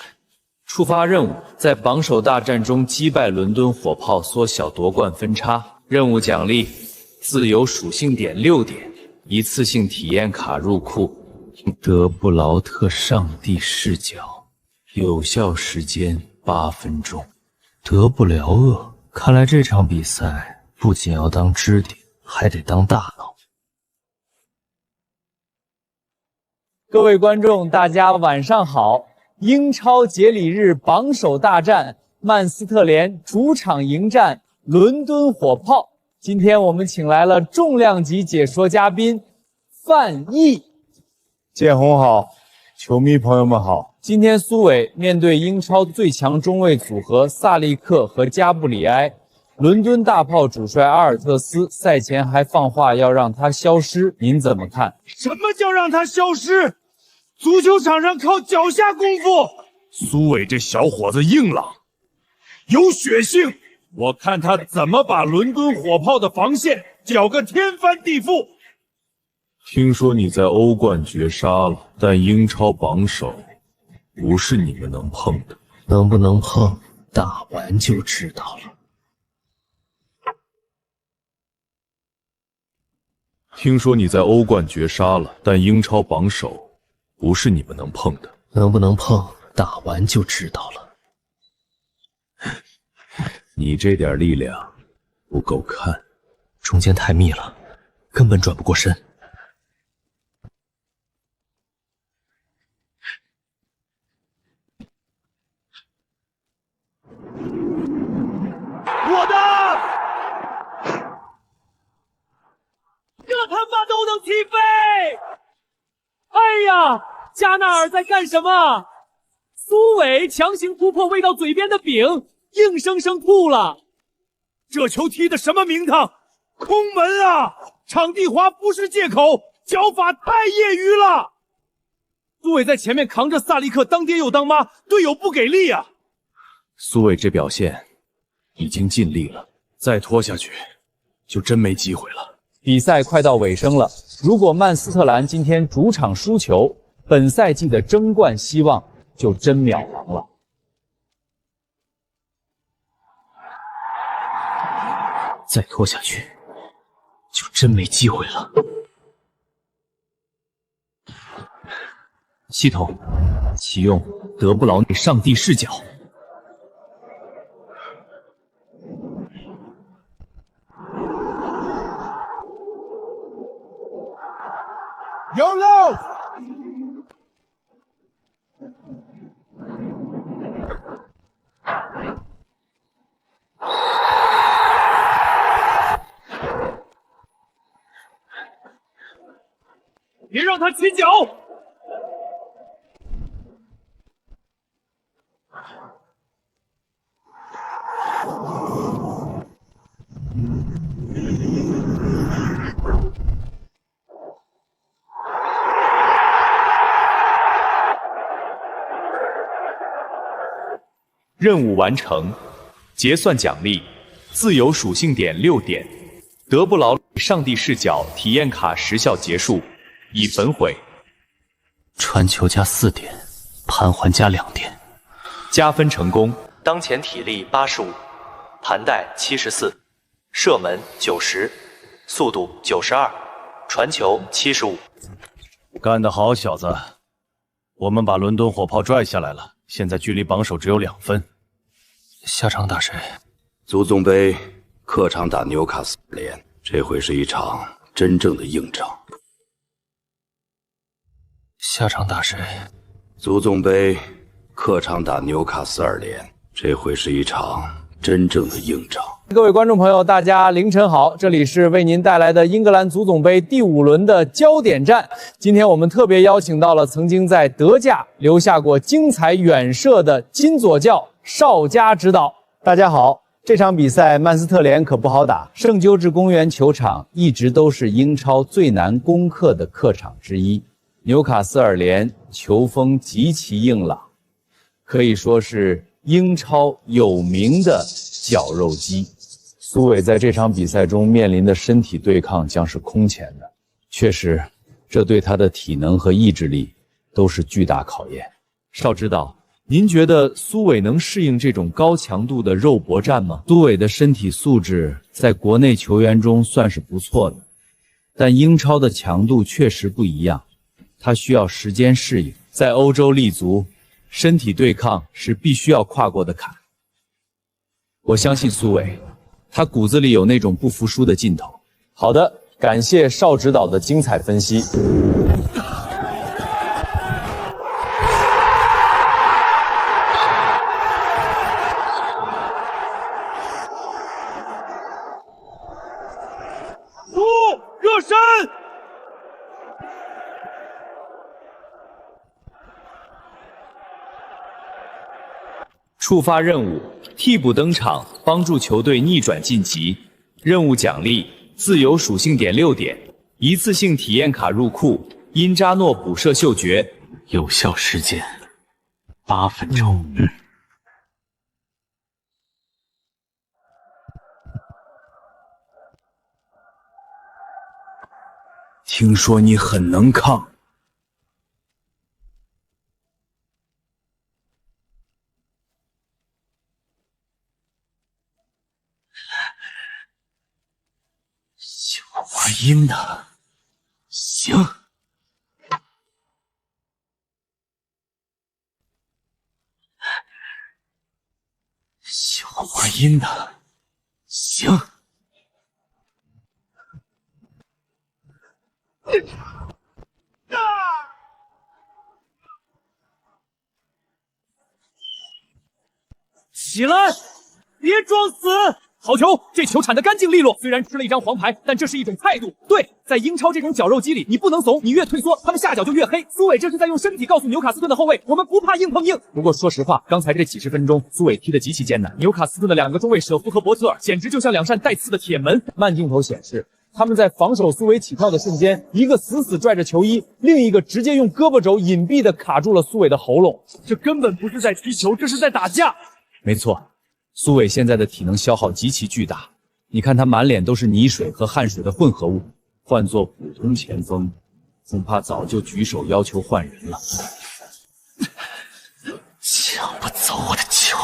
触发任务，在榜首大战中击败伦敦火炮，缩小夺冠分差。任务奖励：自由属性点6点，一次性体验卡入库。德布劳特上帝视角，有效时间8分钟。得不了厄，看来这场比赛不仅要当支点，还得当大脑。各位观众，大家晚上好！英超节礼日榜首大战，曼斯特联主场迎战伦敦火炮。今天我们请来了重量级解说嘉宾范毅。建宏好，球迷朋友们好。今天苏伟面对英超最强中卫组合萨利克和加布里埃，伦敦大炮主帅阿尔特斯赛前还放话要让他消失，您怎么看？什么叫让他消失？足球场上靠脚下功夫。苏伟这小伙子硬朗，有血性，我看他怎么把伦敦火炮的防线搅个天翻地覆。听说你在欧冠绝杀了，但英超榜首不是你们能碰的。能不能碰，打完就知道了。听说你在欧冠绝杀了，但英超榜首不是你们能碰的。能不能碰，打完就知道了。你这点力量不够看，中间太密了，根本转不过身。我的！这他妈都能踢飞！哎呀，加纳尔在干什么？苏伟强行突破喂到嘴边的饼，硬生生吐了。这球踢的什么名堂？空门啊！场地滑不是借口，脚法太业余了。苏伟在前面扛着萨利克当爹又当妈，队友不给力啊！苏伟这表现已经尽力了，再拖下去就真没机会了。比赛快到尾声了，如果曼斯特兰今天主场输球，本赛季的争冠希望就真渺茫了。再拖下去，就真没机会了。系统启用德布劳内上帝视角。有漏！别让他起脚！任务完成，结算奖励：自由属性点6点，德布劳上帝视角体验卡时效结束，已焚毁。传球加4点，盘环加2点，加分成功。当前体力85，盘带74，射门90，速度92，传球75。干得好，小子！我们把伦敦火炮拽下来了，现在距离榜首只有2分。下场打谁？足总杯客场打纽卡斯尔联，这会是一场真正的硬仗。下场打谁？足总杯客场打纽卡斯尔联，这会是一场真正的硬仗。各位观众朋友，大家凌晨好，这里是为您带来的英格兰足总杯第5轮的焦点战。今天我们特别邀请到了曾经在德甲留下过精彩远射的金左教邵佳指导。大家好，这场比赛曼斯特联可不好打，圣鸠治公园球场一直都是英超最难攻克的客场之一。纽卡斯尔联球风极其硬朗，可以说是英超有名的绞肉机。苏伟在这场比赛中面临的身体对抗将是空前的，确实，这对他的体能和意志力都是巨大考验。邵指导，您觉得苏伟能适应这种高强度的肉搏战吗？苏伟的身体素质在国内球员中算是不错的，但英超的强度确实不一样，他需要时间适应。在欧洲立足，身体对抗是必须要跨过的坎。我相信苏伟，他骨子里有那种不服输的劲头。好的，感谢邵指导的精彩分析。热身！触发任务，替补登场，帮助球队逆转晋级。任务奖励：自由属性点6点，一次性体验卡入库，因扎诺补射嗅觉，有效时间8分钟。听说你很能抗。喜欢玩阴的，行。喜欢玩阴的，行。起来，别装死！好球，这球铲得干净利落。虽然吃了一张黄牌，但这是一种态度。对，在英超这种绞肉机里，你不能怂，你越退缩，他们下脚就越黑。苏伟这是在用身体告诉纽卡斯顿的后卫，我们不怕硬碰硬。不过说实话，刚才这几十分钟，苏伟踢得极其艰难。纽卡斯顿的2个中卫舍夫和伯特尔简直就像2扇带刺的铁门。慢镜头显示，他们在防守苏伟起跳的瞬间，一个死死拽着球衣，另一个直接用胳膊肘隐蔽地卡住了苏伟的喉咙。这根本不是在踢球，这是在打架。没错，苏伟现在的体能消耗极其巨大，你看他满脸都是泥水和汗水的混合物，换做普通前锋，恐怕早就举手要求换人了。抢不走我的球！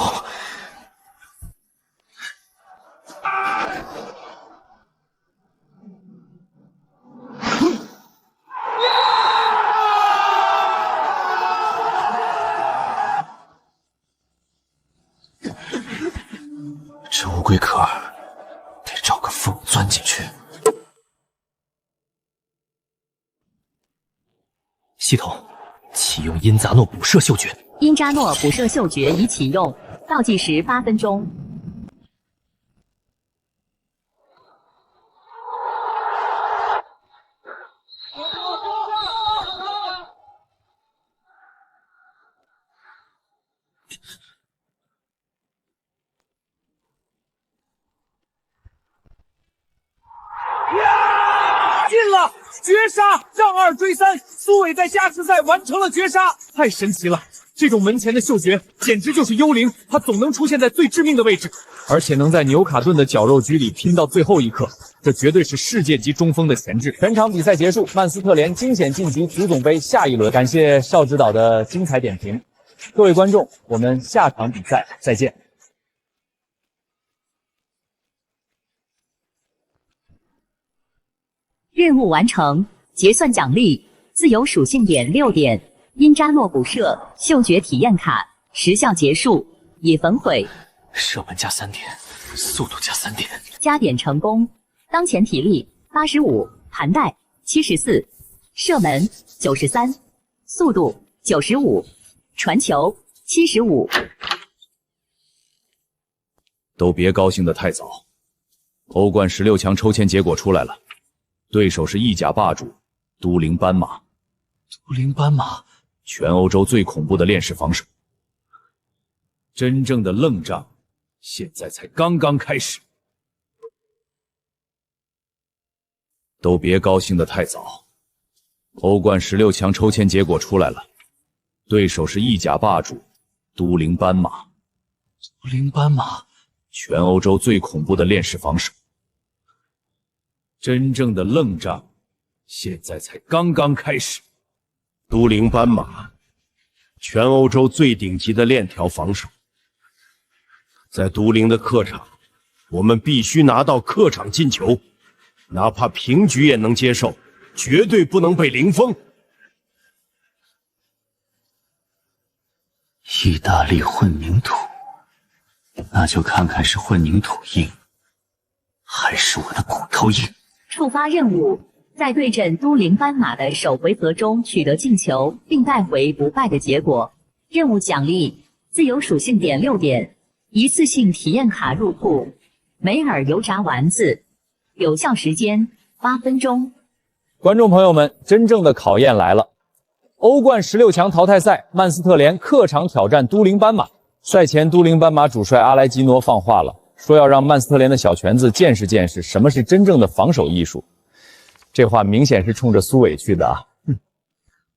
这乌龟壳得找个缝钻进去。系统启用因扎诺补射嗅觉。因扎诺补射嗅觉已启用，倒计时8分钟。进了！绝杀，让2追3，苏伟在加时赛完成了绝杀，太神奇了！这种门前的嗅觉简直就是幽灵，他总能出现在最致命的位置，而且能在纽卡顿的绞肉机里拼到最后一刻，这绝对是世界级中锋的潜质。全场比赛结束，曼斯特联惊险晋级足总杯下一轮。感谢邵指导的精彩点评，各位观众，我们下场比赛再见。任务完成，结算奖励：自由属性点6点，因扎诺补射嗅觉体验卡，时效结束，已焚毁。射门加3点，速度加3点，加点成功。当前体力85，盘带74，射门93，速度95，传球75。都别高兴得太早，欧冠16强抽签结果出来了。对手是意甲霸主都灵斑马。都灵斑马，全欧洲最恐怖的链式防守。真正的愣仗，现在才刚刚开始。都别高兴得太早，欧冠16强抽签结果出来了。对手是意甲霸主都灵斑马。都灵斑马，全欧洲最恐怖的链式防守。真正的愣仗，现在才刚刚开始。都灵斑马，全欧洲最顶级的链条防守。在都灵的客场，我们必须拿到客场进球，哪怕平局也能接受，绝对不能被零封。意大利混凝土，那就看看是混凝土硬，还是我的骨头硬。触发任务，在对阵都灵斑马的首回合中取得进球，并带回不败的结果。任务奖励：自由属性点6点，一次性体验卡入库，梅尔油炸丸子，有效时间8分钟。观众朋友们，真正的考验来了！欧冠16强淘汰赛，曼斯特联客场挑战都灵斑马。帅前都灵斑马主帅阿莱基诺放话了，说要让曼斯特连的小拳子见识见识什么是真正的防守艺术。这话明显是冲着苏伟去的啊！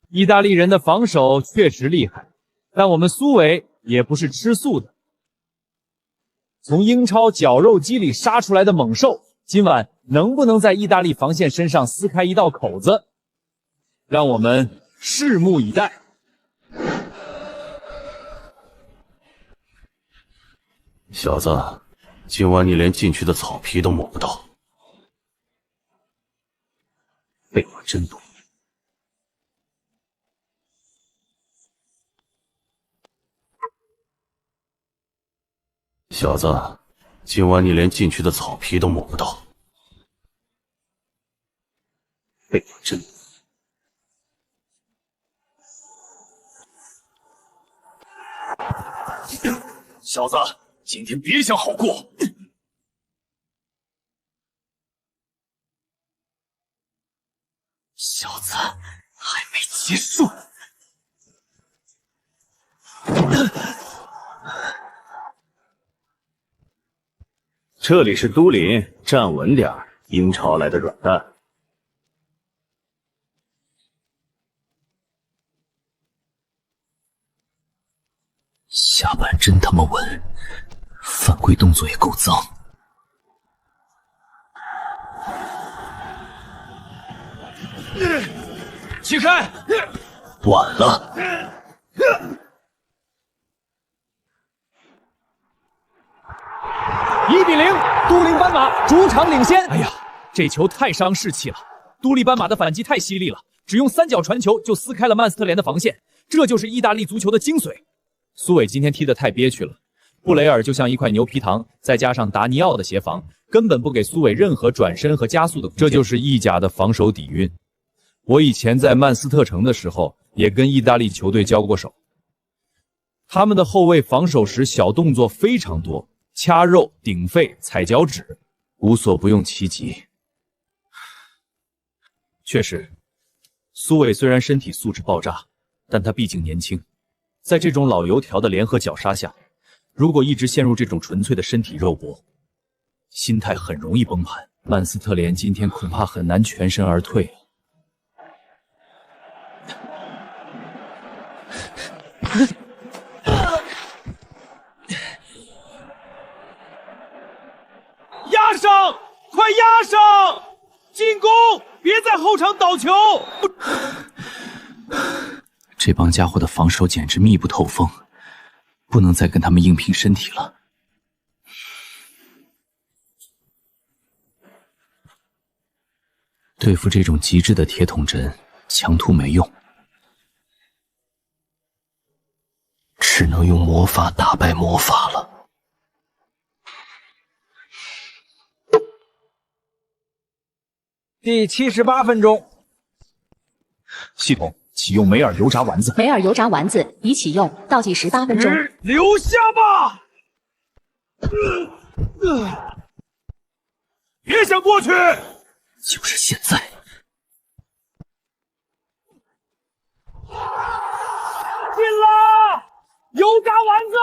意大利人的防守确实厉害，但我们苏伟也不是吃素的。从英超绞肉机里杀出来的猛兽，今晚能不能在意大利防线身上撕开一道口子？让我们拭目以待。小子，今晚你连禁区的草皮都摸不到。废话真多。小子，今晚你连禁区的草皮都摸不到。废话真多。小子，今天别想好过！小子，还没结束。这里是都灵，站稳点儿，英超来的软蛋。下板真他妈稳，犯规动作也够脏。起开！晚了。1-0，都灵斑马主场领先。哎呀，这球太伤士气了！都灵斑马的反击太犀利了，只用3脚传球就撕开了曼斯特联的防线，这就是意大利足球的精髓。苏伟今天踢得太憋屈了，布雷尔就像一块牛皮糖，再加上达尼奥的协防，根本不给苏伟任何转身和加速的空间，这就是意甲的防守底蕴。我以前在曼斯特城的时候，也跟意大利球队交过手，他们的后卫防守时小动作非常多，掐肉、顶肺、踩脚趾，无所不用其极。确实，苏伟虽然身体素质爆炸，但他毕竟年轻，在这种老油条的联合绞杀下，如果一直陷入这种纯粹的身体肉搏，心态很容易崩盘。曼斯特联今天恐怕很难全身而退。压上，快压上！进攻，别在后场倒球！这帮家伙的防守简直密不透风，不能再跟他们硬拼身体了。对付这种极致的铁桶阵，强突没用，只能用魔法打败魔法了。第78分钟，系统启用梅尔油炸丸子。梅尔油炸丸子已启用，倒计时8分钟。留下吧！别想过去！就是现在！进了！油炸丸子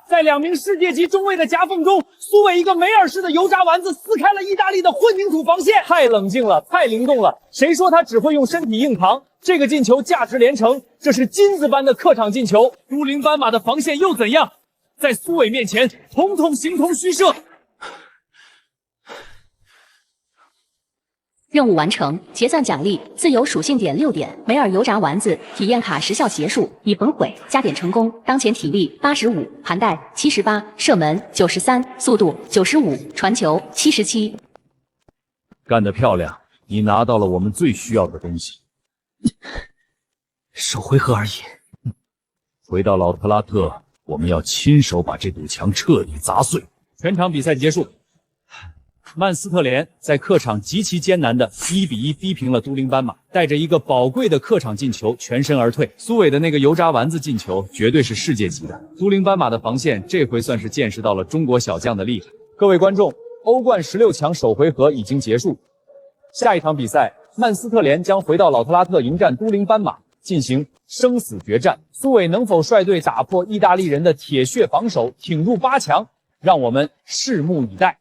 在2名世界级中卫的夹缝中，苏伟一个梅尔式的油炸丸子撕开了意大利的混凝土防线。太冷静了，太灵动了！谁说他只会用身体硬扛？这个进球价值连城，这是金子般的客场进球。都灵斑马的防线又怎样？在苏伟面前，统统形同虚设。任务完成，结算奖励：自由属性点6点，梅尔油炸丸子体验卡时效结束，已焚毁，加点成功。当前体力85，盘带78，射门93，速度95，传球77。干得漂亮！你拿到了我们最需要的东西。首回合而已。回到老特拉特，我们要亲手把这堵墙彻底砸碎。全场比赛结束。曼斯特联在客场极其艰难的1-1逼平了都灵斑马，带着一个宝贵的客场进球全身而退。苏伟的那个油炸丸子进球绝对是世界级的。都灵斑马的防线这回算是见识到了中国小将的厉害。各位观众，欧冠16强首回合已经结束，下一场比赛曼斯特联将回到老特拉特迎战都灵斑马。进行生死决战。苏伟能否率队打破意大利人的铁血防守，挺入8强？让我们拭目以待。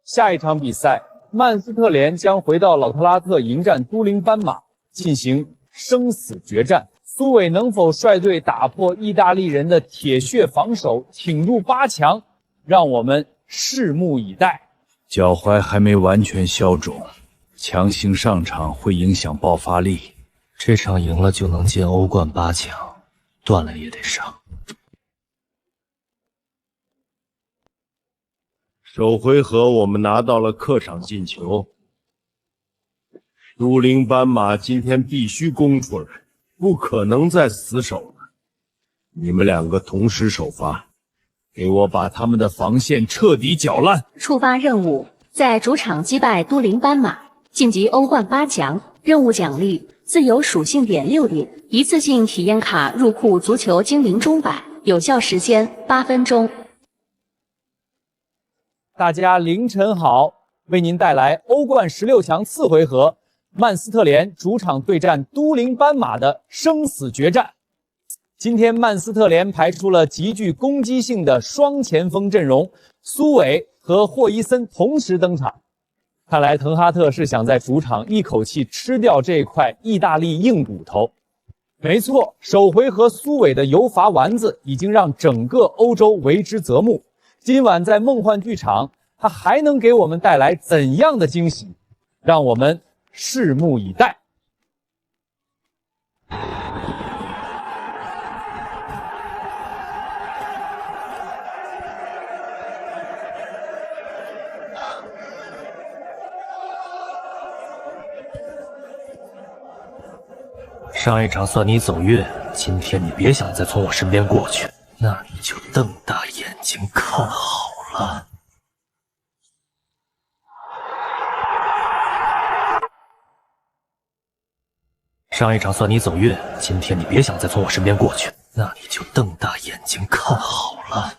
下一场比赛，曼斯特联将回到老特拉特迎战都灵斑马，进行生死决战。苏伟能否率队打破意大利人的铁血防守，挺入8强？让我们拭目以待。脚踝还没完全消肿，强行上场会影响爆发力。这场赢了就能进欧冠8强，断了也得上。首回合我们拿到了客场进球，都灵斑马今天必须攻出来，不可能再死守了。你们2个同时首发，给我把他们的防线彻底搅烂。触发任务，在主场击败都灵斑马，晋级欧冠8强。任务奖励：自由属性点6点，一次性体验卡入库足球精灵钟摆，有效时间8分钟。大家凌晨好，为您带来欧冠16强4回合，曼斯特联主场对战都灵斑马的生死决战。今天曼斯特联排出了极具攻击性的双前锋阵容，苏伟和霍伊森同时登场。看来滕哈特是想在主场一口气吃掉这块意大利硬骨头。没错，首回合苏伟的游罚丸子已经让整个欧洲为之侧目。今晚在梦幻剧场，他还能给我们带来怎样的惊喜？让我们拭目以待。上一场算你走运，今天你别想再从我身边过去，那你就瞪大眼睛看好了。上一场算你走运，今天你别想再从我身边过去，那你就瞪大眼睛看好了。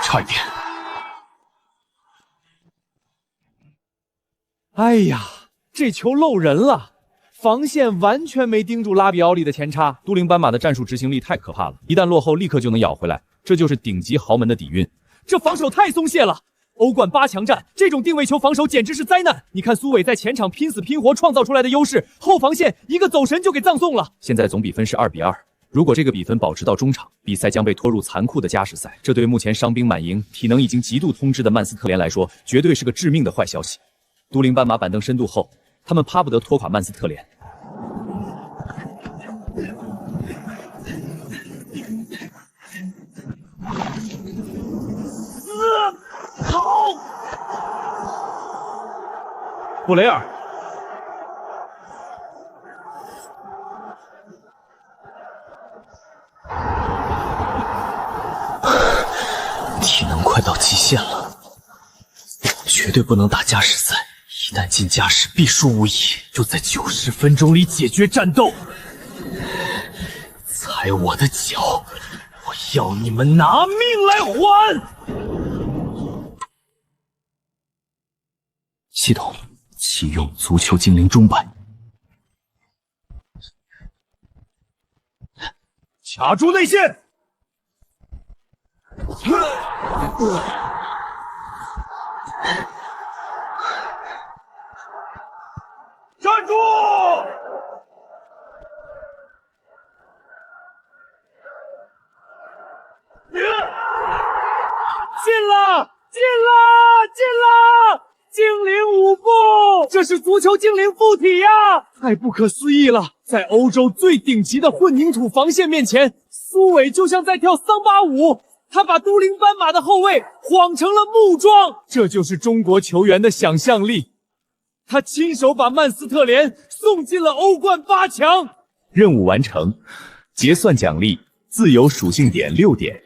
差一点。哎呀，这球漏人了，防线完全没盯住拉比奥利的前插。都灵斑马的战术执行力太可怕了，一旦落后立刻就能咬回来，这就是顶级豪门的底蕴。这防守太松懈了，欧冠8强战这种定位球防守简直是灾难。你看苏伟在前场拼死拼活创造出来的优势，后防线一个走神就给葬送了。现在总比分是2-2。如果这个比分保持到中场，比赛将被拖入残酷的加时赛。这对目前伤兵满营、体能已经极度通支的曼斯特联来说，绝对是个致命的坏消息。都灵斑马板凳深度厚，他们巴不得拖垮曼斯特联。好，布雷尔。体能快到极限了，我们绝对不能打加时赛，一旦进加时必输无疑。就在90分钟里解决战斗。踩我的脚，我要你们拿命来还！系统启用足球精灵钟摆，卡住内线。站住！进了！进了！进了！精灵舞步，这是足球精灵附体呀！太不可思议了！在欧洲最顶级的混凝土防线面前，苏伟就像在跳桑巴舞。他把都灵斑马的后卫晃成了木桩，这就是中国球员的想象力。他亲手把曼斯特联送进了欧冠8强。任务完成，结算奖励：自由属性点6点，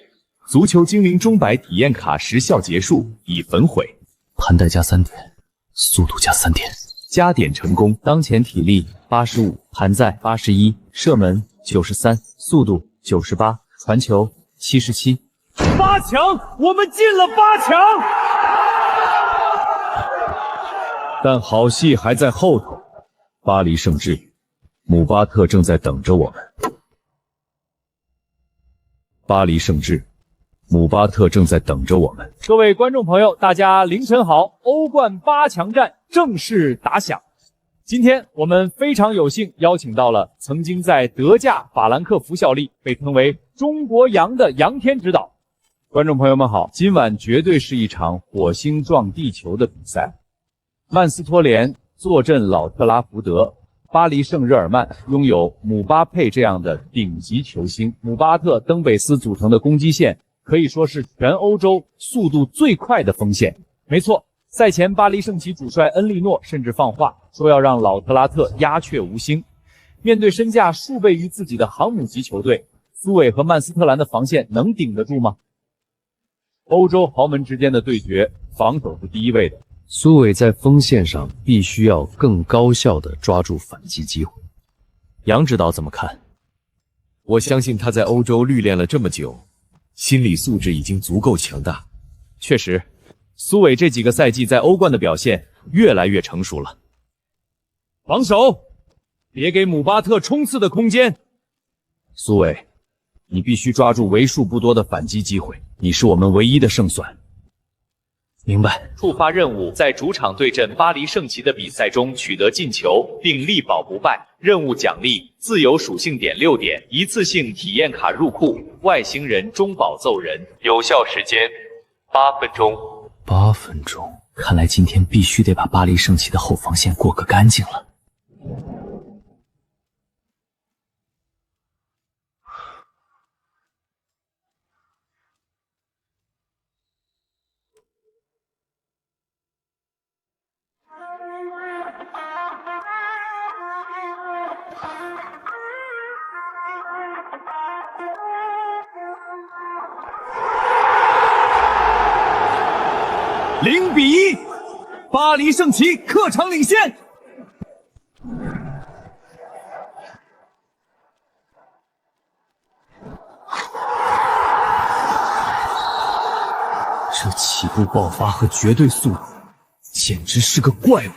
足球精灵钟摆体验卡时效结束，已焚毁。盘带加3点，速度加3点。加点成功。当前体力85，盘在81，射门93，速度98，传球77。8强，我们进了8强。但好戏还在后头。巴黎圣治，姆巴特正在等着我们。巴黎圣治，姆巴特正在等着我们。各位观众朋友，大家凌晨好！欧冠8强战正式打响。今天我们非常有幸邀请到了曾经在德甲法兰克福效力，被称为中国羊的杨天指导。观众朋友们好，今晚绝对是一场火星撞地球的比赛。曼斯托联坐镇老特拉福德，巴黎圣日耳曼拥有姆巴佩这样的顶级球星，姆巴特、登贝斯组成的攻击线可以说是全欧洲速度最快的锋线。没错，赛前巴黎圣旗主帅恩利诺甚至放话说要让老特拉特鸦雀无声。面对身价数倍于自己的航母级球队，苏韦和曼斯特兰的防线能顶得住吗？欧洲豪门之间的对决，防守是第一位的。苏韦在锋线上必须要更高效地抓住反击机会。杨指导怎么看？我相信他在欧洲历练了这么久，心理素质已经足够强大。确实，苏韦这几个赛季在欧冠的表现越来越成熟了。防守，别给姆巴特冲刺的空间。苏韦，你必须抓住为数不多的反击机会，你是我们唯一的胜算。明白。触发任务，在主场对阵巴黎圣旗的比赛中取得进球，并力保不败。任务奖励：自由属性点6点，一次性体验卡入库。外星人中保奏人，有效时间8分钟。8分钟，看来今天必须得把巴黎圣旗的后防线过个干净了。0比1，巴黎圣旗客场领先。这起步爆发和绝对速度，简直是个怪物。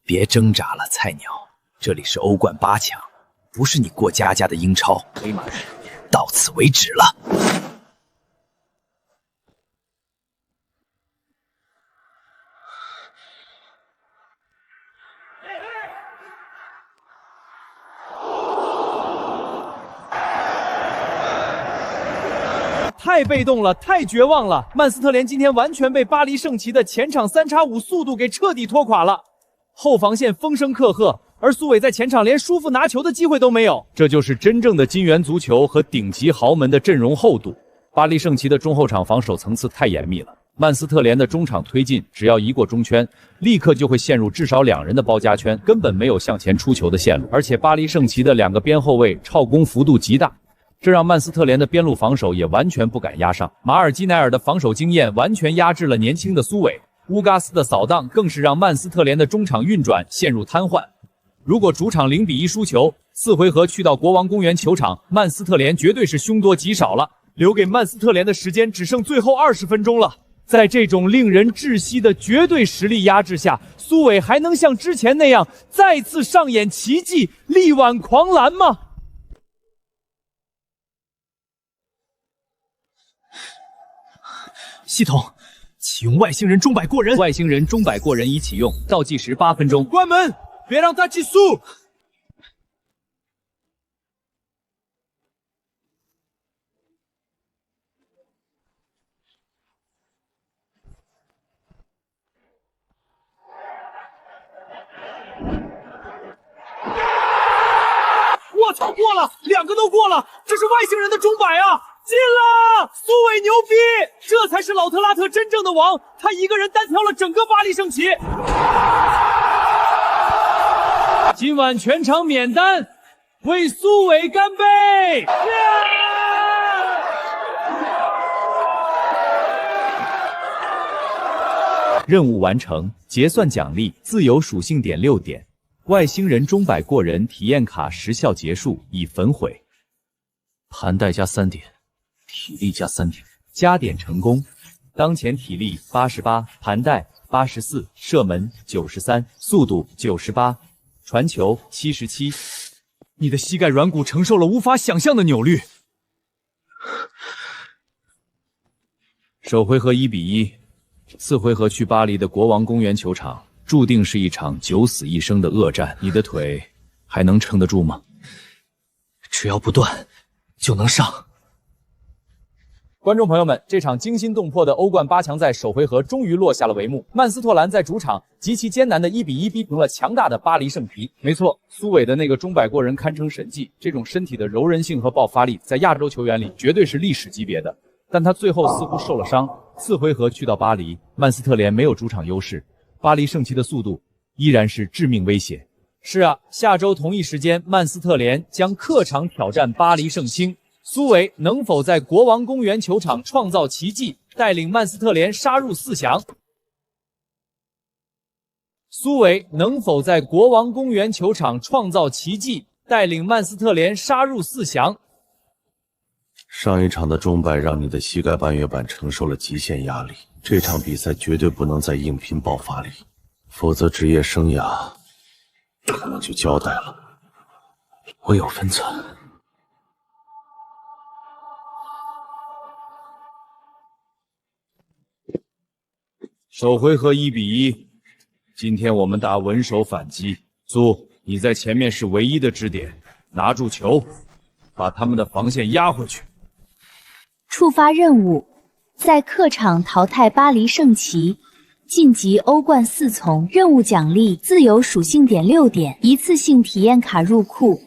别挣扎了，菜鸟，这里是欧冠8强，不是你过家家的英超。黑马时间到此为止了。太被动了，太绝望了！曼斯特联今天完全被巴黎圣旗的前场3x5速度给彻底拖垮了，后防线风声赫赫，而苏韦在前场连舒服拿球的机会都没有。这就是真正的金元足球和顶级豪门的阵容厚度。巴黎圣旗的中后场防守层次太严密了，曼斯特联的中场推进只要一过中圈，立刻就会陷入至少2人的包夹圈，根本没有向前出球的线路。而且巴黎圣旗的2个边后卫超攻幅度极大，这让曼斯特联的边路防守也完全不敢压上。马尔基奈尔的防守经验完全压制了年轻的苏韦，乌嘎斯的扫荡更是让曼斯特联的中场运转陷入瘫痪。如果主场0比1输球，4回合去到国王公园球场，曼斯特联绝对是凶多吉少了。留给曼斯特联的时间只剩最后20分钟了。在这种令人窒息的绝对实力压制下，苏韦还能像之前那样再次上演奇迹，力挽狂澜吗？系统，启用外星人钟摆过人。外星人钟摆过人已启用，倒计时8分钟。关门，别让他计速。我操，过了，2个都过了，这是外星人的钟摆啊！进了，苏韦牛逼，这才是老特拉特真正的王，他一个人单挑了整个巴黎圣旗。今晚全场免单，为苏韦干杯！任务完成，结算奖励：自由属性点6点，外星人钟摆过人体验卡时效结束，已焚毁。盘带加3点，体力加3点，加点成功。当前体力88，盘带84，射门93，速度98，传球77。你的膝盖软骨承受了无法想象的扭率。首回合1比1，次回合去巴黎的国王公园球场，注定是一场九死一生的恶战。你的腿还能撑得住吗？只要不断，就能上。观众朋友们，这场惊心动魄的欧冠8强赛首回合终于落下了帷幕。曼斯特兰在主场极其艰难的1比1逼平了强大的巴黎圣皮。没错，苏伟的那个钟摆过人堪称神迹，这种身体的柔韧性和爆发力，在亚洲球员里绝对是历史级别的。但他最后似乎受了伤。次回合去到巴黎，曼斯特联没有主场优势，巴黎圣旗的速度依然是致命威胁。是啊，下周同一时间，曼斯特联将客场挑战巴黎圣青。苏伟能否在国王公园球场创造奇迹，带领曼斯特联杀入4强？苏伟能否在国王公园球场创造奇迹，带领曼斯特联杀入4强？上一场的钟摆让你的膝盖半月板承受了极限压力，这场比赛绝对不能再硬拼爆发力，否则职业生涯可能就交代了。我有分寸。首回合1比1，今天我们打稳守反击。苏，你在前面是唯一的支点，拿住球，把他们的防线压回去。触发任务，在客场淘汰巴黎圣旗，晋级欧冠4从。任务奖励：自由属性点6点，一次性体验卡入库。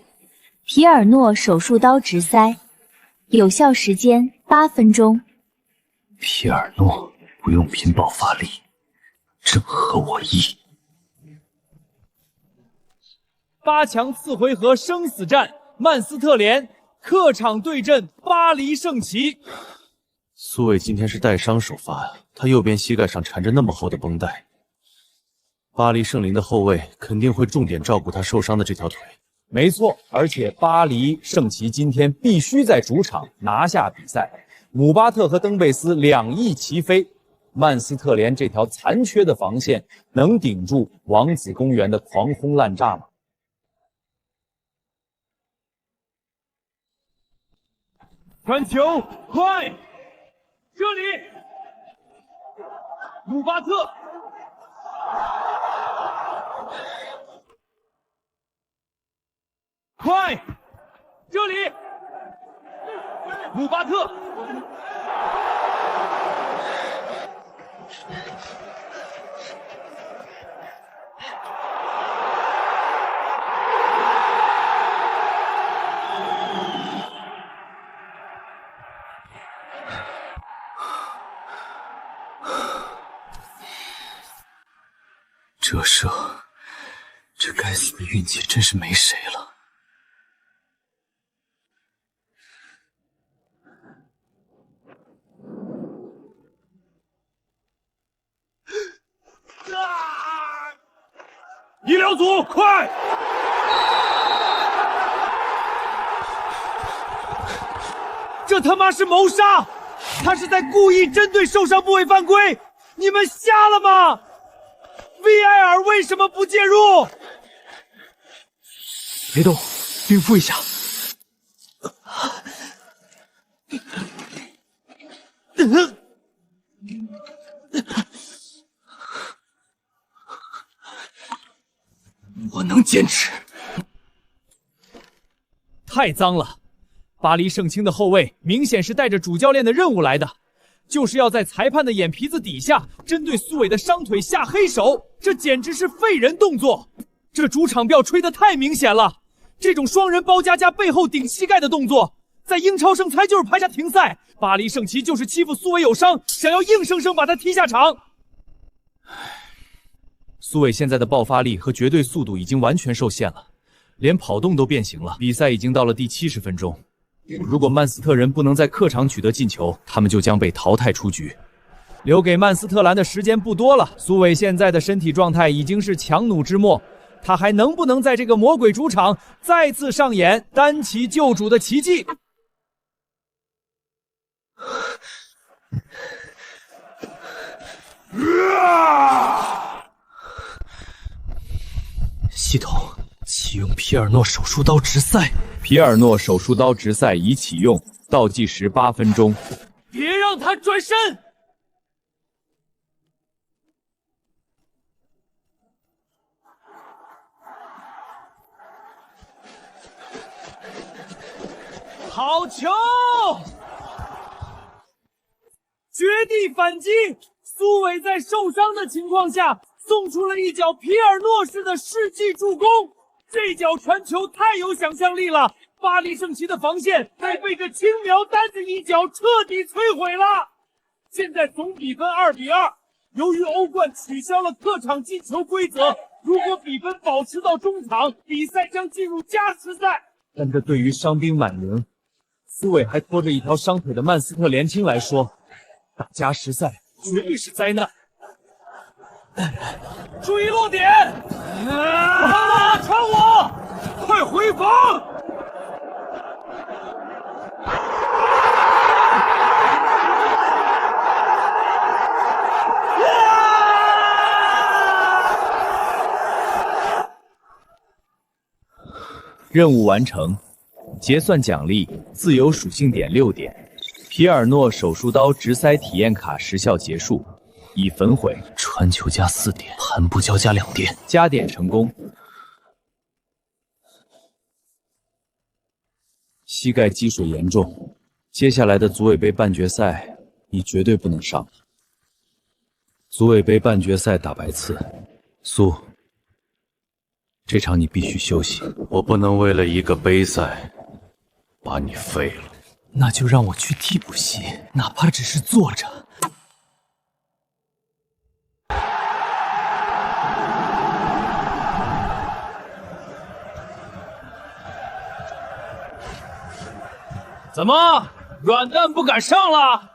皮尔诺手术刀直塞，有效时间8分钟。皮尔诺不用拼爆发力，正合我意。8强次回合生死战，曼斯特联客场对阵巴黎圣旗。苏伟今天是带伤首发呀，他右边膝盖上缠着那么厚的绷带。巴黎圣灵的后卫肯定会重点照顾他受伤的这条腿。没错，而且巴黎圣旗今天必须在主场拿下比赛。姆巴特和登贝斯2翼齐飞，曼斯特联这条残缺的防线能顶住王子公园的狂轰滥炸吗？传球，快！这里，姆巴特，快！这里，姆巴特。折射，这该死的运气真是没谁了。医疗组，快！这他妈是谋杀！他是在故意针对受伤部位犯规！你们瞎了吗 ？VAR 为什么不介入？别动，冰敷一下。我能坚持。太脏了！巴黎圣青的后卫明显是带着主教练的任务来的，就是要在裁判的眼皮子底下针对苏伟的伤腿下黑手，这简直是废人动作！这主场标吹得太明显了，这种双人包夹加背后顶膝盖的动作，在英超生猜就是拍下停赛。巴黎圣旗就是欺负苏伟有伤，想要硬生生把他踢下场。苏伟现在的爆发力和绝对速度已经完全受限了，连跑动都变形了。比赛已经到了第70分钟，如果曼斯特人不能在客场取得进球，他们就将被淘汰出局。留给曼斯特兰的时间不多了。苏伟现在的身体状态已经是强弩之末，他还能不能在这个魔鬼主场再次上演单骑救主的奇迹？系统启用皮尔诺手术刀直塞。皮尔诺手术刀直塞已启用，倒计时8分钟。别让他转身！好球！绝地反击！苏伟在受伤的情况下送出了一脚皮尔诺式的世纪助攻，这脚传球太有想象力了。巴黎圣骑的防线在被这轻描淡写一脚彻底摧毁了。现在总比分2比2。由于欧冠取消了客场进球规则，如果比分保持到中场，比赛将进入加时赛。但这对于伤兵满营、苏伟还拖着一条伤腿的曼斯特连青来说，打加时赛绝对是灾难。注意落点！传我！快回防！任务完成，结算奖励：自由属性点6点。皮尔诺手术刀直塞体验卡时效结束，已焚毁。传球加4点，盘布胶加2点，加点成功。膝盖积水严重，接下来的组委杯半决赛你绝对不能上了。组委杯半决赛打白刺，苏，这场你必须休息。我不能为了一个杯赛把你废了。那就让我去替补席，哪怕只是坐着。怎么，软蛋不敢上了？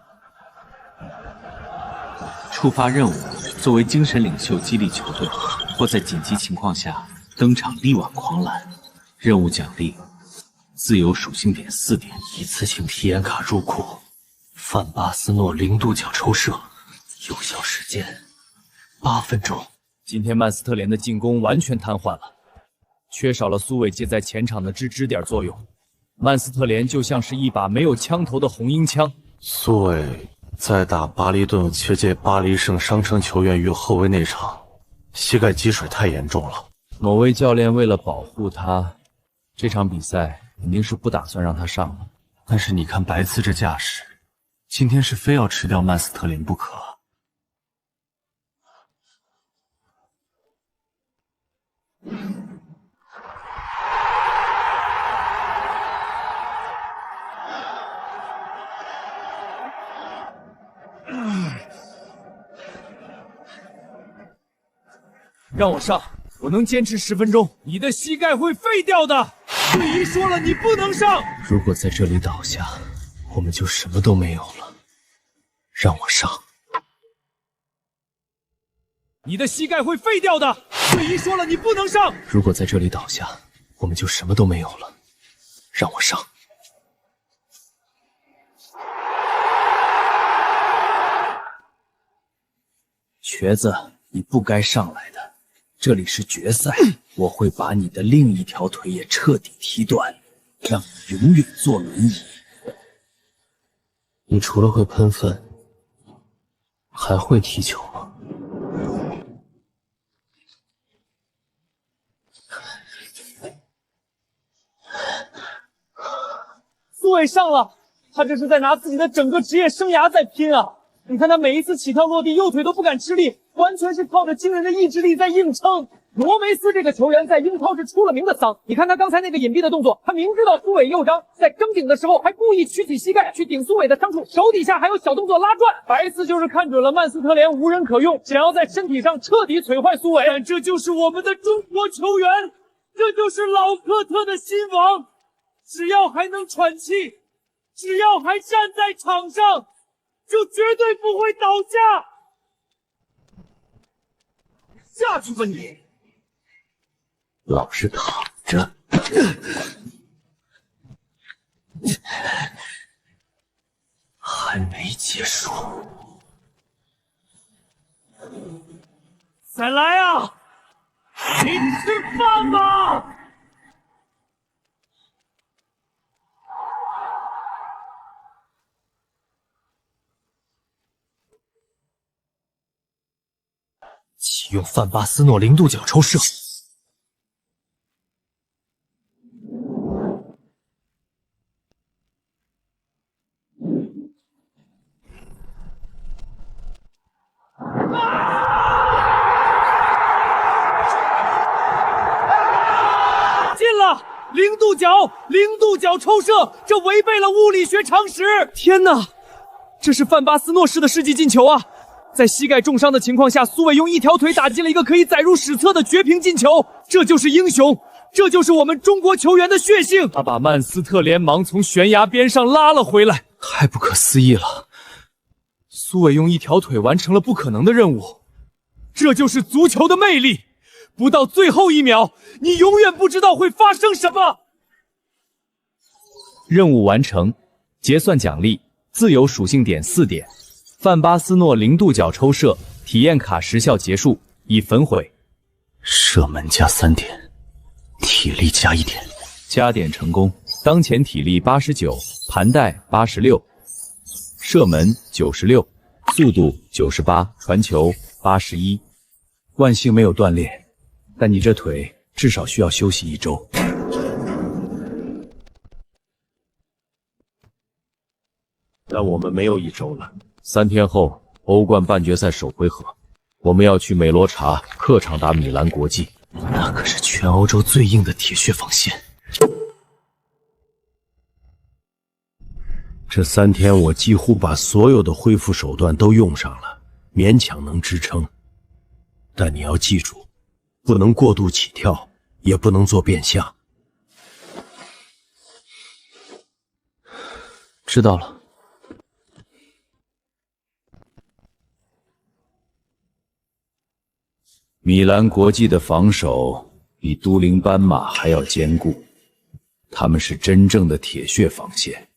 触发任务：作为精神领袖激励球队，或在紧急情况下登场力挽狂澜。任务奖励：自由属性点4点，一次性体验卡入库。范巴斯诺0度角抽射，有效时间8分钟。今天曼斯特联的进攻完全瘫痪了，缺少了苏伟借在前场的支点作用。曼斯特联就像是一把没有枪头的红缨枪。苏伟在打巴黎顿缺借巴黎圣伤城球员于后卫那场，膝盖积水太严重了。某位教练为了保护他，这场比赛肯定是不打算让他上了。但是你看白刺这架势，今天是非要吃掉曼斯特林不可。让我上，我能坚持10分钟。你的膝盖会废掉的。队医说了，你不能上。如果在这里倒下，我们就什么都没有了。让我上。你的膝盖会废掉的。队医说了，你不能上。如果在这里倒下，我们就什么都没有了。让我上。瘸子，你不该上来的。这里是决赛，我会把你的另一条腿也彻底踢断，让你永远坐轮椅。你除了会喷粪，还会踢球吗？苏伟上了，他这是在拿自己的整个职业生涯在拼啊！你看他每一次起跳落地，右腿都不敢吃力，完全是靠着惊人的意志力在硬撑。罗梅斯这个球员在英超是出了名的丧，你看他刚才那个隐蔽的动作，他明知道苏伟右张，在争顶的时候还故意曲起膝盖去顶苏伟的伤处，手底下还有小动作拉转。白刺就是看准了曼斯特联无人可用，想要在身体上彻底摧坏苏伟。但这就是我们的中国球员，这就是老科特的新王，只要还能喘气，只要还站在场上，就绝对不会倒下。下去吧你！老实躺着。还没结束。再来啊！你吃饭吧！启用范巴斯诺零度角抽射。进了！零度角抽射，这违背了物理学常识！天哪，这是范巴斯诺式的世纪进球啊！在膝盖重伤的情况下，苏伟用一条腿打进了一个可以载入史册的绝平进球，这就是英雄，这就是我们中国球员的血性。他把曼斯特连忙从悬崖边上拉了回来，太不可思议了！苏伟用一条腿完成了不可能的任务，这就是足球的魅力。不到最后一秒，你永远不知道会发生什么。任务完成，结算奖励：自由属性点4点。范巴斯诺零度角抽射体验卡时效结束，已焚毁。射门加3点，体力加1点，加点成功。当前体力89，盘带86，射门96，速度98，传球81。万幸没有锻炼，但你这腿至少需要休息1周。但我们没有1周了。3天后，欧冠半决赛首回合，我们要去美罗查客场打米兰国际，那可是全欧洲最硬的铁血防线。这3天我几乎把所有的恢复手段都用上了，勉强能支撑。但你要记住，不能过度起跳，也不能做变向。知道了。米兰国际的防守比都灵斑马还要坚固，他们是真正的铁血防线。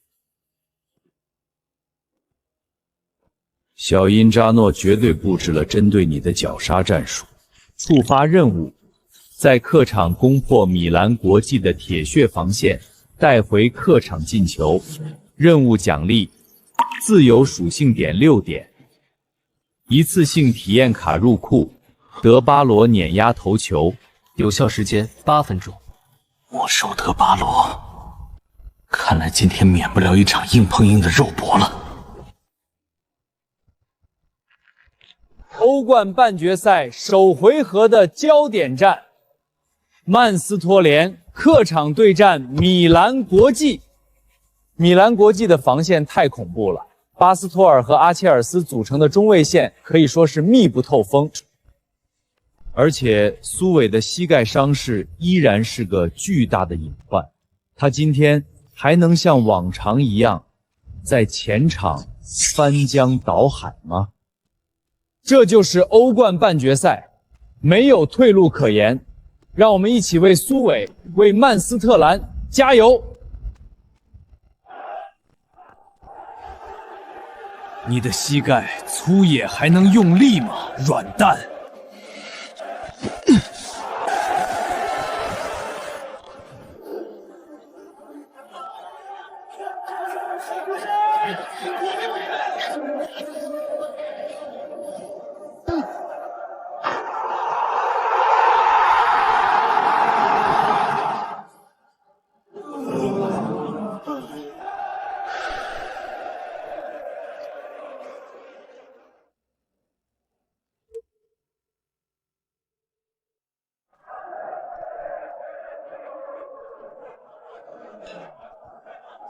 小因扎诺绝对布置了针对你的绞杀战术。触发任务，在客场攻破米兰国际的铁血防线，带回客场进球。任务奖励：自由属性点6点，一次性体验卡入库。德巴罗碾压头球，有效时间8分钟。我守德巴罗，看来今天免不了一场硬碰硬的肉搏了。欧冠半决赛首回合的焦点战，曼斯托联客场对战米兰国际。米兰国际的防线太恐怖了，巴斯托尔和阿切尔斯组成的中卫线可以说是密不透风。而且苏伟的膝盖伤势依然是个巨大的隐患，他今天还能像往常一样在前场翻江倒海吗？这就是欧冠半决赛，没有退路可言。让我们一起为苏伟、为曼斯特兰加油！你的膝盖粗野还能用力吗？软蛋！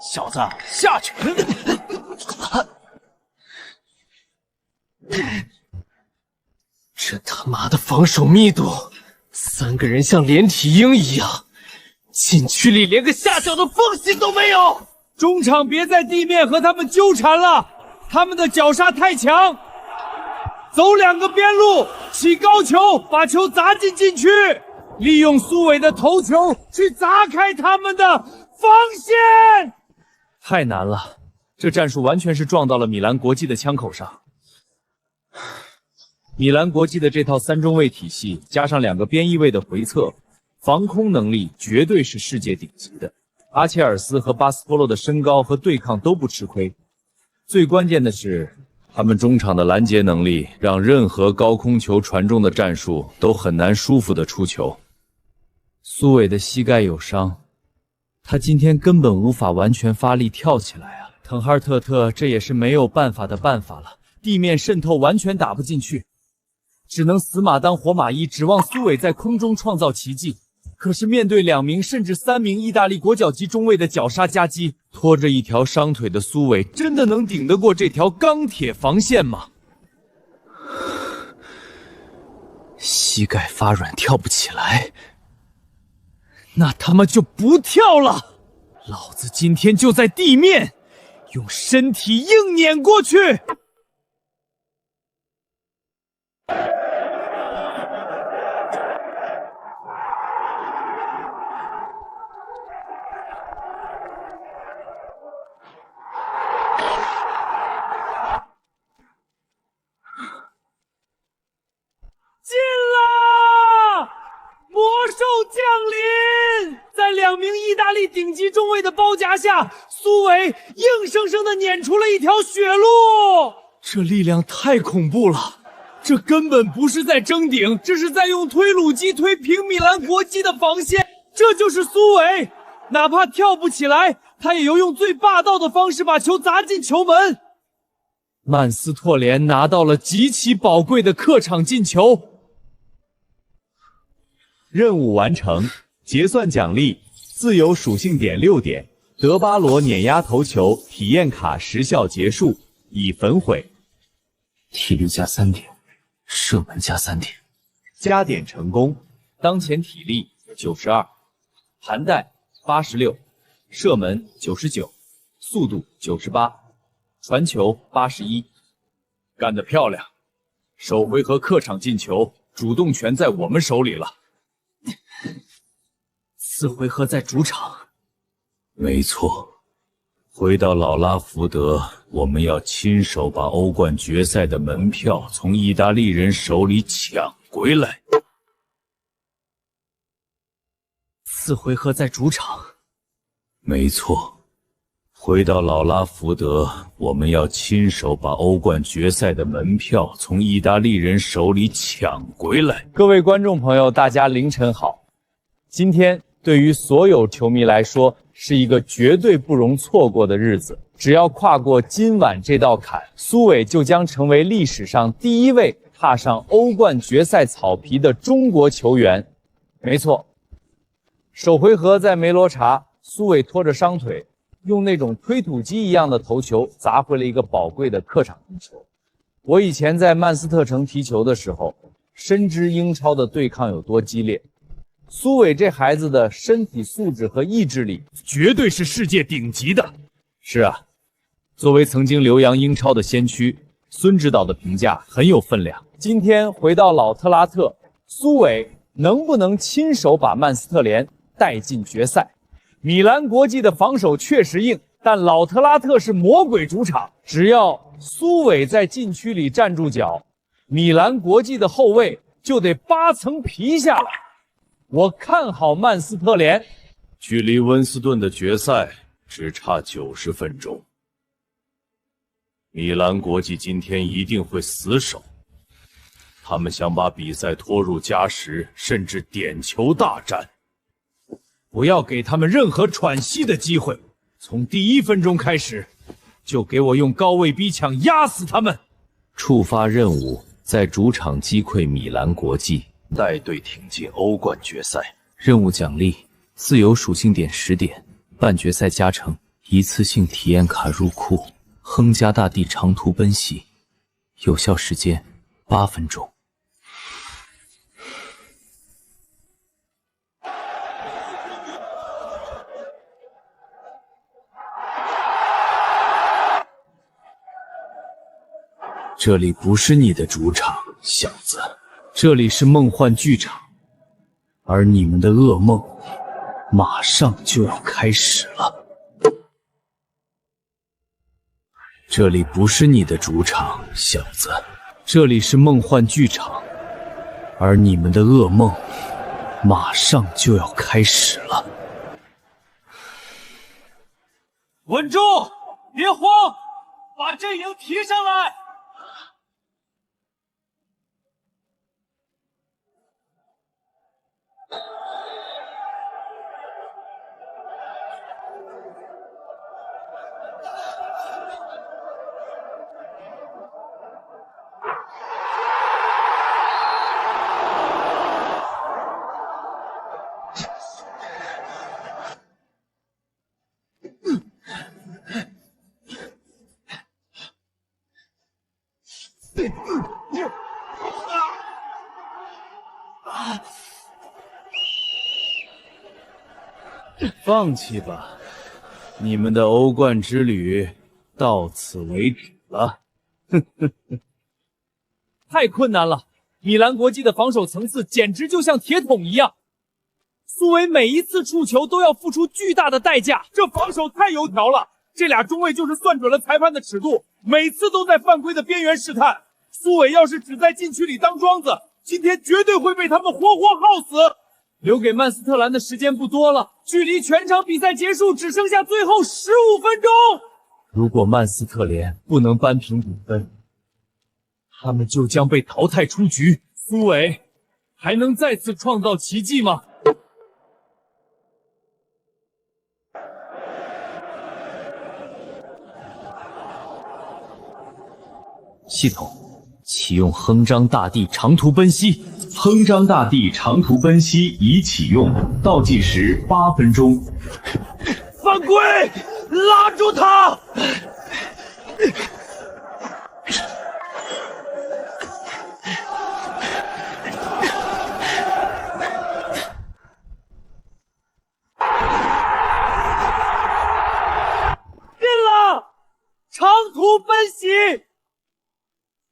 小子，下去！这他妈的防守密度，3个人像连体婴一样，禁区里连个下脚的缝隙都没有。中场别在地面和他们纠缠了，他们的绞杀太强，走两个边路，起高球，把球砸进禁区，利用苏伟的头球去砸开他们的防线。太难了，这战术完全是撞到了米兰国际的枪口上。米兰国际的这套3中卫体系，加上2个边翼位的回撤，防空能力绝对是世界顶级的。阿切尔斯和巴斯波洛的身高和对抗都不吃亏，最关键的是，他们中场的拦截能力，让任何高空球传中的战术都很难舒服的出球。苏伟的膝盖有伤，他今天根本无法完全发力跳起来啊！滕哈特特这也是没有办法的办法了，地面渗透完全打不进去。只能死马当活马医，指望苏伟在空中创造奇迹。可是面对2名甚至3名意大利国脚级中卫的绞杀夹击，拖着一条伤腿的苏伟，真的能顶得过这条钢铁防线吗？膝盖发软，跳不起来。那他妈就不跳了！老子今天就在地面，用身体硬碾过去！进了！魔兽降临！在2名意大利顶级中卫的包夹下，苏伟硬生生地碾出了一条血路。这力量太恐怖了，这根本不是在争顶，这是在用推土机推平米兰国际的防线。这就是苏伟，哪怕跳不起来，他也要用最霸道的方式把球砸进球门。曼斯特联拿到了极其宝贵的客场进球。任务完成，结算奖励：自由属性点6点，德巴罗碾压头球体验卡时效结束，已焚毁。体力加3点，射门加3点，加点成功。当前体力92，盘带86，射门99，速度98，传球81。干得漂亮！首回合客场进球，主动权在我们手里了。次回合在主场。没错，回到老拉福德，我们要亲手把欧冠决赛的门票从意大利人手里抢回来。次回合在主场。没错，回到老拉福德，我们要亲手把欧冠决赛的门票从意大利人手里抢回来。各位观众朋友，大家凌晨好。今天对于所有球迷来说，是一个绝对不容错过的日子。只要跨过今晚这道坎，苏伟就将成为历史上第1位踏上欧冠决赛草皮的中国球员。没错，首回合在梅罗查，苏伟拖着伤腿，用那种推土机一样的头球砸回了一个宝贵的客场进球。我以前在曼斯特城踢球的时候，深知英超的对抗有多激烈。苏伟这孩子的身体素质和意志力绝对是世界顶级的。是啊，作为曾经留洋英超的先驱，孙指导的评价很有分量。今天回到老特拉特，苏伟能不能亲手把曼斯特联带进决赛？米兰国际的防守确实硬，但老特拉特是魔鬼主场，只要苏伟在禁区里站住脚，米兰国际的后卫就得8层皮下来。我看好曼斯特联。距离温斯顿的决赛只差90分钟，米兰国际今天一定会死守，他们想把比赛拖入加时，甚至点球大战。不要给他们任何喘息的机会，从第1分钟开始，就给我用高位逼抢压死他们。触发任务，在主场击溃米兰国际，带队挺进欧冠决赛。任务奖励：自由属性点10点，半决赛加成，一次性体验卡入库，亨加大帝长途奔袭，有效时间8分钟。这里不是你的主场，小子，这里是梦幻剧场，而你们的噩梦马上就要开始了。这里不是你的主场，小子，这里是梦幻剧场，而你们的噩梦马上就要开始了。稳住，别慌，把阵营提上来。放弃吧，你们的欧冠之旅到此为止了。太困难了，米兰国际的防守层次简直就像铁桶一样，苏维每一次触球都要付出巨大的代价，这防守太油条了。这俩中卫就是算准了裁判的尺度，每次都在犯规的边缘试探。苏伟要是只在禁区里当庄子，今天绝对会被他们活活耗死。留给曼斯特兰的时间不多了，距离全场比赛结束只剩下最后15分钟。如果曼斯特联不能扳平比分，他们就将被淘汰出局。苏伟还能再次创造奇迹吗？系统启用亨章大帝长途奔袭。亨章大帝长途奔袭已启用，倒计时8分钟。犯规！拉住他！进了！长途奔袭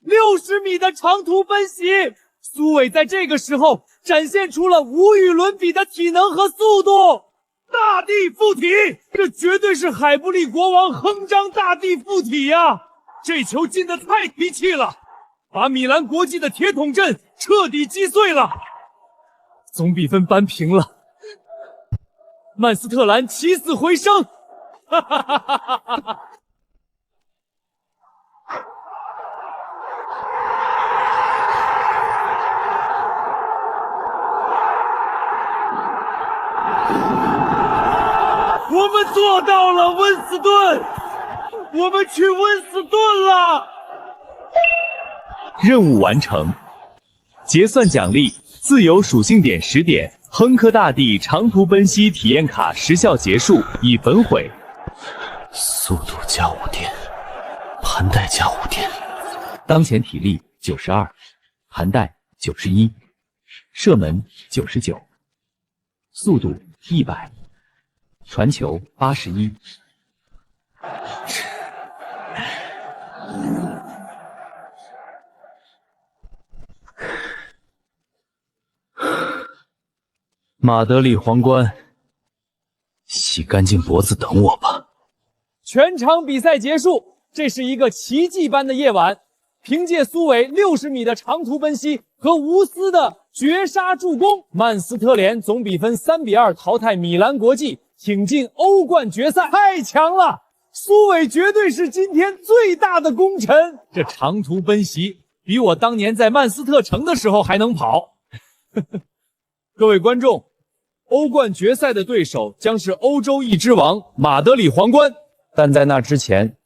，60米的长途奔袭。苏伟在这个时候展现出了无与伦比的体能和速度，大地附体，这绝对是海布利国王亨章大帝附体呀！这球进得太提气了，把米兰国际的铁桶阵彻底击碎了，总比分扳平了。曼斯特兰起死回生，哈哈哈哈哈哈！我们做到了，温斯顿！我们去温斯顿了！任务完成，结算奖励：自由属性点10点，亨科大帝长途奔袭体验卡时效结束，已焚毁。速度加5点，盘带加5点。当前体力92，盘带91，射门99，速度100。传球81，马德里皇冠，洗干净脖子等我吧。全场比赛结束，这是一个奇迹般的夜晚。凭借苏伟60米的长途奔袭和无私的绝杀助攻，曼斯特联总比分3比2淘汰米兰国际，挺进欧冠决赛。太强了！苏伟绝对是今天最大的功臣。这长途奔袭比我当年在曼斯特城的时候还能跑。各位观众，欧冠决赛的对手将是欧洲一之王马德里皇冠，但在那之前，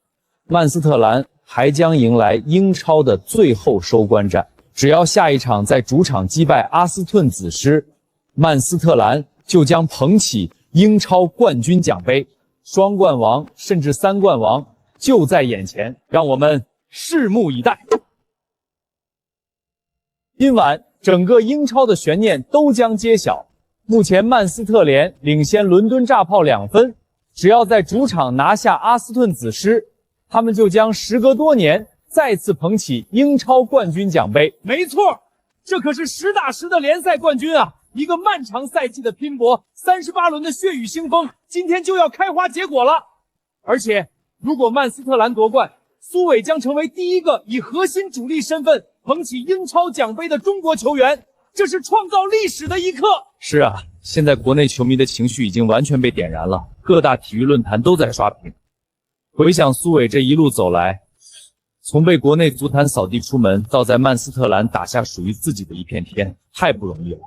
曼斯特兰还将迎来英超的最后收官战。只要下一场在主场击败阿斯顿子狮，曼斯特兰就将捧起英超冠军奖杯，双冠王甚至3冠王就在眼前，让我们拭目以待。今晚整个英超的悬念都将揭晓。目前曼斯特联领先伦敦炸炮2分，只要在主场拿下阿斯顿子狮，他们就将时隔多年再次捧起英超冠军奖杯。没错，这可是实打实的联赛冠军啊！一个漫长赛季的拼搏，38轮的血雨腥风，今天就要开花结果了。而且，如果曼斯特兰夺冠，苏伟将成为第一个以核心主力身份捧起英超奖杯的中国球员，这是创造历史的一刻。是啊，现在国内球迷的情绪已经完全被点燃了，各大体育论坛都在刷屏。回想苏伟这一路走来，从被国内足坛扫地出门，到在曼斯特兰打下属于自己的一片天，太不容易了。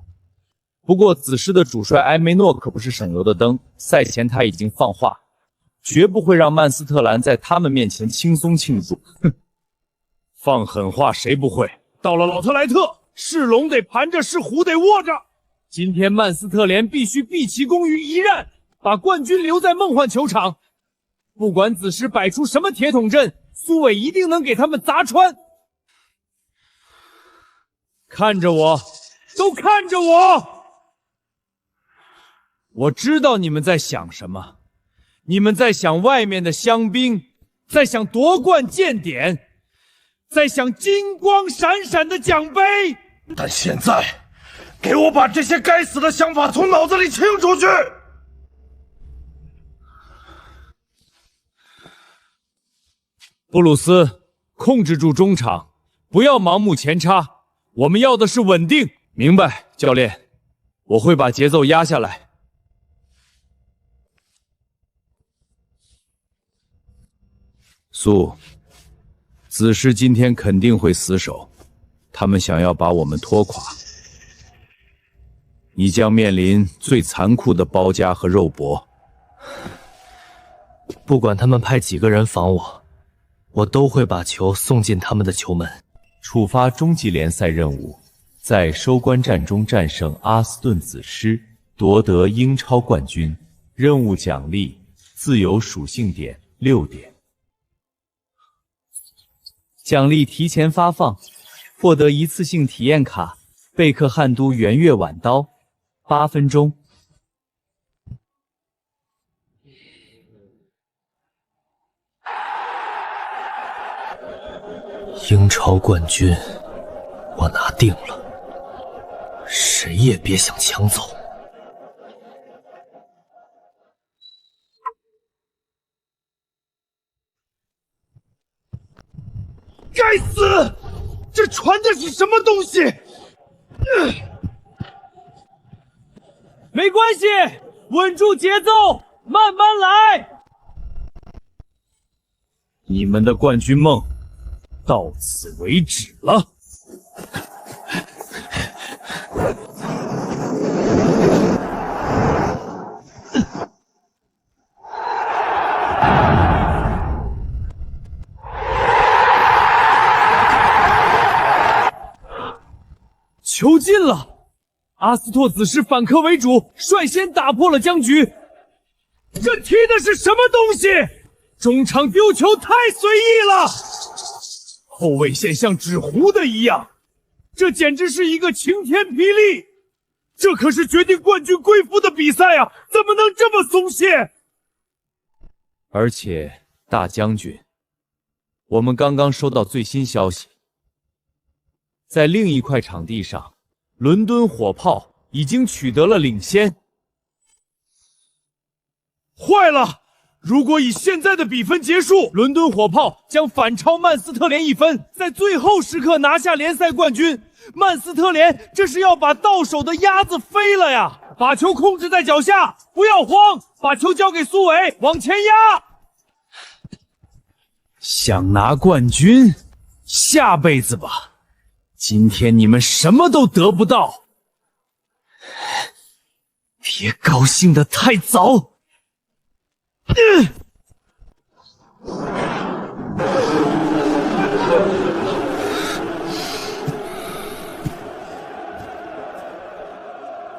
不过子狮的主帅埃梅诺可不是省油的灯，赛前他已经放话，绝不会让曼斯特兰在他们面前轻松庆祝。哼，放狠话谁不会？到了老特莱特，是龙得盘着，是虎得卧着。今天曼斯特联必须毕其功于一战，把冠军留在梦幻球场。不管子狮摆出什么铁桶阵，苏伟一定能给他们砸穿。看着我，都看着我！我知道你们在想什么，你们在想外面的香槟，在想夺冠见点，在想金光闪闪的奖杯。但现在，给我把这些该死的想法从脑子里清出去！布鲁斯，控制住中场，不要盲目前插，我们要的是稳定。明白，教练，我会把节奏压下来。苏，子狮今天肯定会死守，他们想要把我们拖垮。你将面临最残酷的包夹和肉搏。不管他们派几个人防我，我都会把球送进他们的球门。触发终极联赛任务，在收官战中战胜阿斯顿子狮，夺得英超冠军。任务奖励：自由属性点6点。奖励提前发放，获得一次性体验卡。贝克汉都圆月晚刀，8分钟。英超冠军，我拿定了，谁也别想抢走。该死！这传的是什么东西？没关系，稳住节奏，慢慢来。你们的冠军梦到此为止了。球进了，阿斯托子狮反客为主，率先打破了僵局。这踢的是什么东西？中场丢球太随意了，后卫线像纸糊的一样，这简直是一个晴天霹雳！这可是决定冠军归附的比赛啊，怎么能这么松懈？而且，大将军，我们刚刚收到最新消息，在另一块场地上，伦敦火炮已经取得了领先。坏了！如果以现在的比分结束，伦敦火炮将反超曼斯特联1分，在最后时刻拿下联赛冠军。曼斯特联这是要把到手的鸭子飞了呀！把球控制在脚下，不要慌，把球交给苏伟，往前压。想拿冠军，下辈子吧。今天你们什么都得不到，别高兴得太早。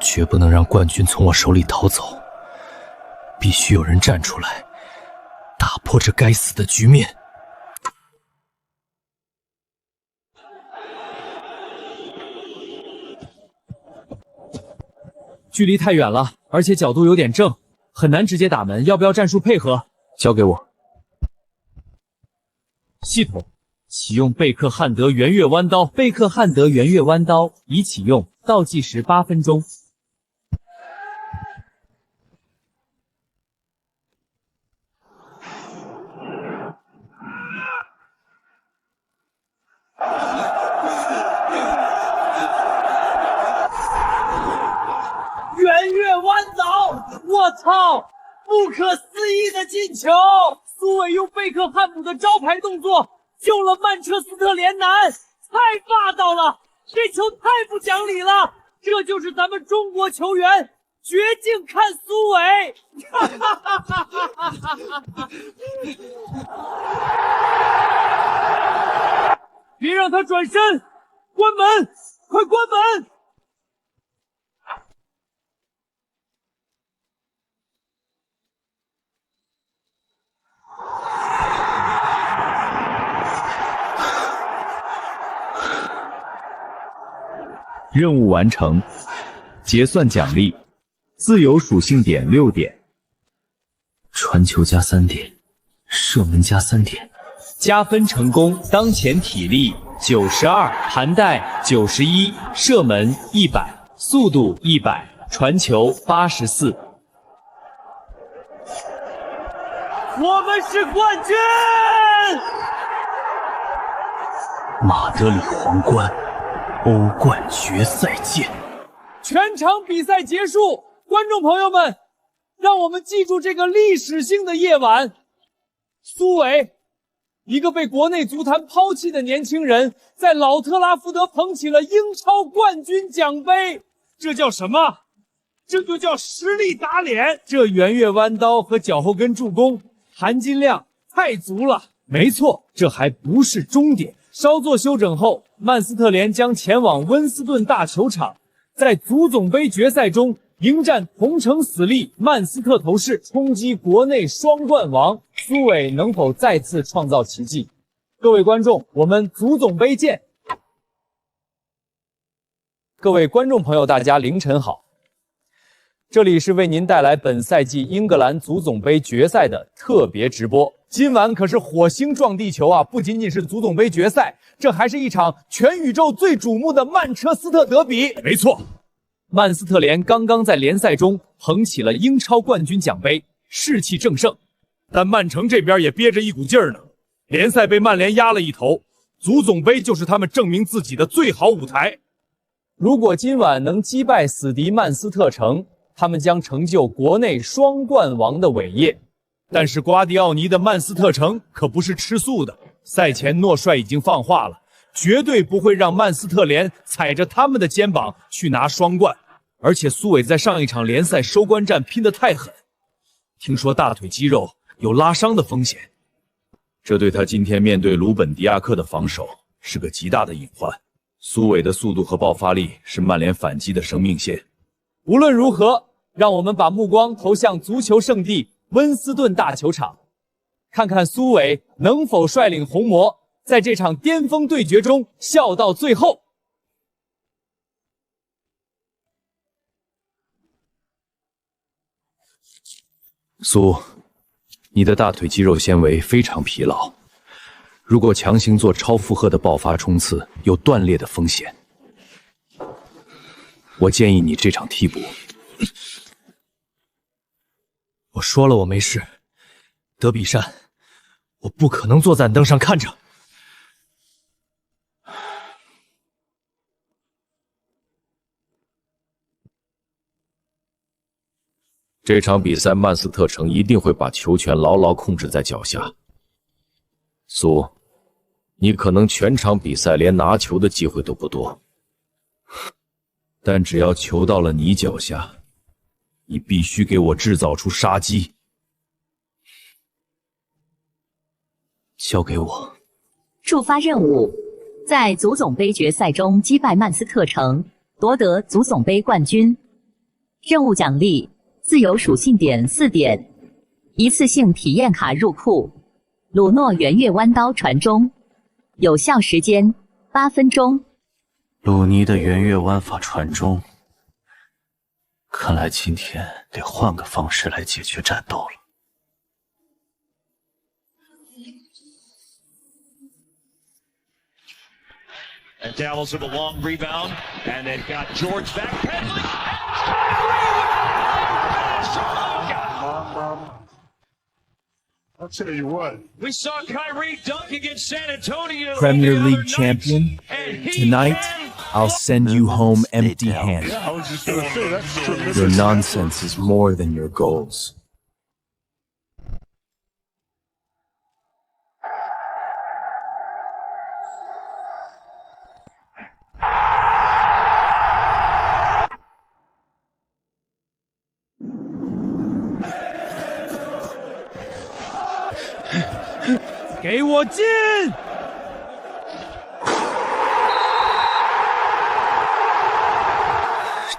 绝不能让冠军从我手里逃走，必须有人站出来，打破这该死的局面。距离太远了，而且角度有点正，很难直接打门，要不要战术配合？交给我。系统启用贝克汉德圆月弯刀。贝克汉德圆月弯刀已启用，倒计时8分钟。圆月弯刀！我操！不可思议的进球！苏伟用贝克汉姆的招牌动作救了曼彻斯特联男，太霸道了！这球太不讲理了！这就是咱们中国球员绝境看苏伟！别让他转身！关门！快关门！任务完成，结算奖励：自由属性点6点，传球加3点，射门加3点，加分成功。当前体力92，盘带91，射门100，速度100，传球84。我们是冠军！马德里皇冠，欧冠决赛见！全场比赛结束，观众朋友们，让我们记住这个历史性的夜晚。苏伟，一个被国内足坛抛弃的年轻人，在老特拉福德捧起了英超冠军奖杯。这叫什么？这就叫实力打脸。这圆月弯刀和脚后跟助攻含金量太足了。没错，这还不是终点。稍作休整后，曼斯特联将前往温斯顿大球场，在足总杯决赛中迎战同城死力曼斯特头士，冲击国内双冠王。苏伟能否再次创造奇迹？各位观众，我们足总杯见！各位观众朋友，大家凌晨好，这里是为您带来本赛季英格兰足总杯决赛的特别直播。今晚可是火星撞地球啊！不仅仅是足总杯决赛，这还是一场全宇宙最瞩目的曼彻斯特德比。没错，曼斯特联刚刚在联赛中捧起了英超冠军奖杯，士气正盛。但曼城这边也憋着一股劲儿呢，联赛被曼联压了一头，足总杯就是他们证明自己的最好舞台。如果今晚能击败死敌曼斯特城，他们将成就国内双冠王的伟业。但是瓜迪奥尼的曼斯特城可不是吃素的，赛前诺帅已经放话了，绝对不会让曼斯特联踩着他们的肩膀去拿双冠。而且苏伟在上一场联赛收官战拼得太狠，听说大腿肌肉有拉伤的风险，这对他今天面对鲁本迪亚克的防守是个极大的隐患。苏伟的速度和爆发力是曼联反击的生命线。无论如何，让我们把目光投向足球圣地温斯顿大球场，看看苏伟能否率领红魔在这场巅峰对决中笑到最后。苏，你的大腿肌肉纤维非常疲劳，如果强行做超负荷的爆发冲刺，有断裂的风险。我建议你这场替补。我说了我没事，德比山，我不可能坐在凳上看着。这场比赛，曼斯特城一定会把球权牢牢控制在脚下。苏，你可能全场比赛连拿球的机会都不多，但只要球到了你脚下，你必须给我制造出杀机。交给我。触发任务，在足总杯决赛中击败曼斯特城，夺得足总杯冠军。任务奖励：自由属性点4点，一次性体验卡入库，鲁诺圆月弯刀传中，有效时间8分钟。鲁尼的圆月弯法传中，看来今天得换个方式来解决战斗了。Devils with a long rebound, and they've got George back. I'll tell you what. We saw Kyrie dunk against San Antonio. Premier League champion, tonight I'll send you home empty-handed. Yeah, I was just gonna say that's tremendous. Your nonsense is more than your goals. 给我进！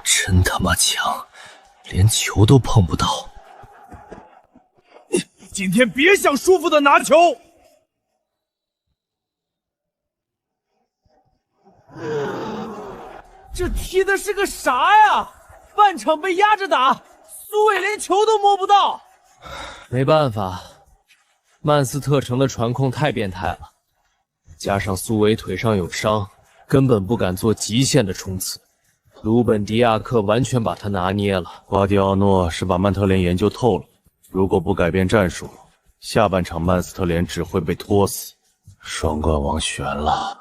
真他妈强，连球都碰不到。今天别想舒服的拿球！这踢的是个啥呀？半场被压着打，苏伟连球都摸不到。没办法，曼斯特城的传控太变态了，加上苏伟腿上有伤，根本不敢做极限的冲刺。鲁本·迪亚克完全把他拿捏了。瓜迪奥诺是把曼特联研究透了，如果不改变战术，下半场曼斯特联只会被拖死。双冠王悬了。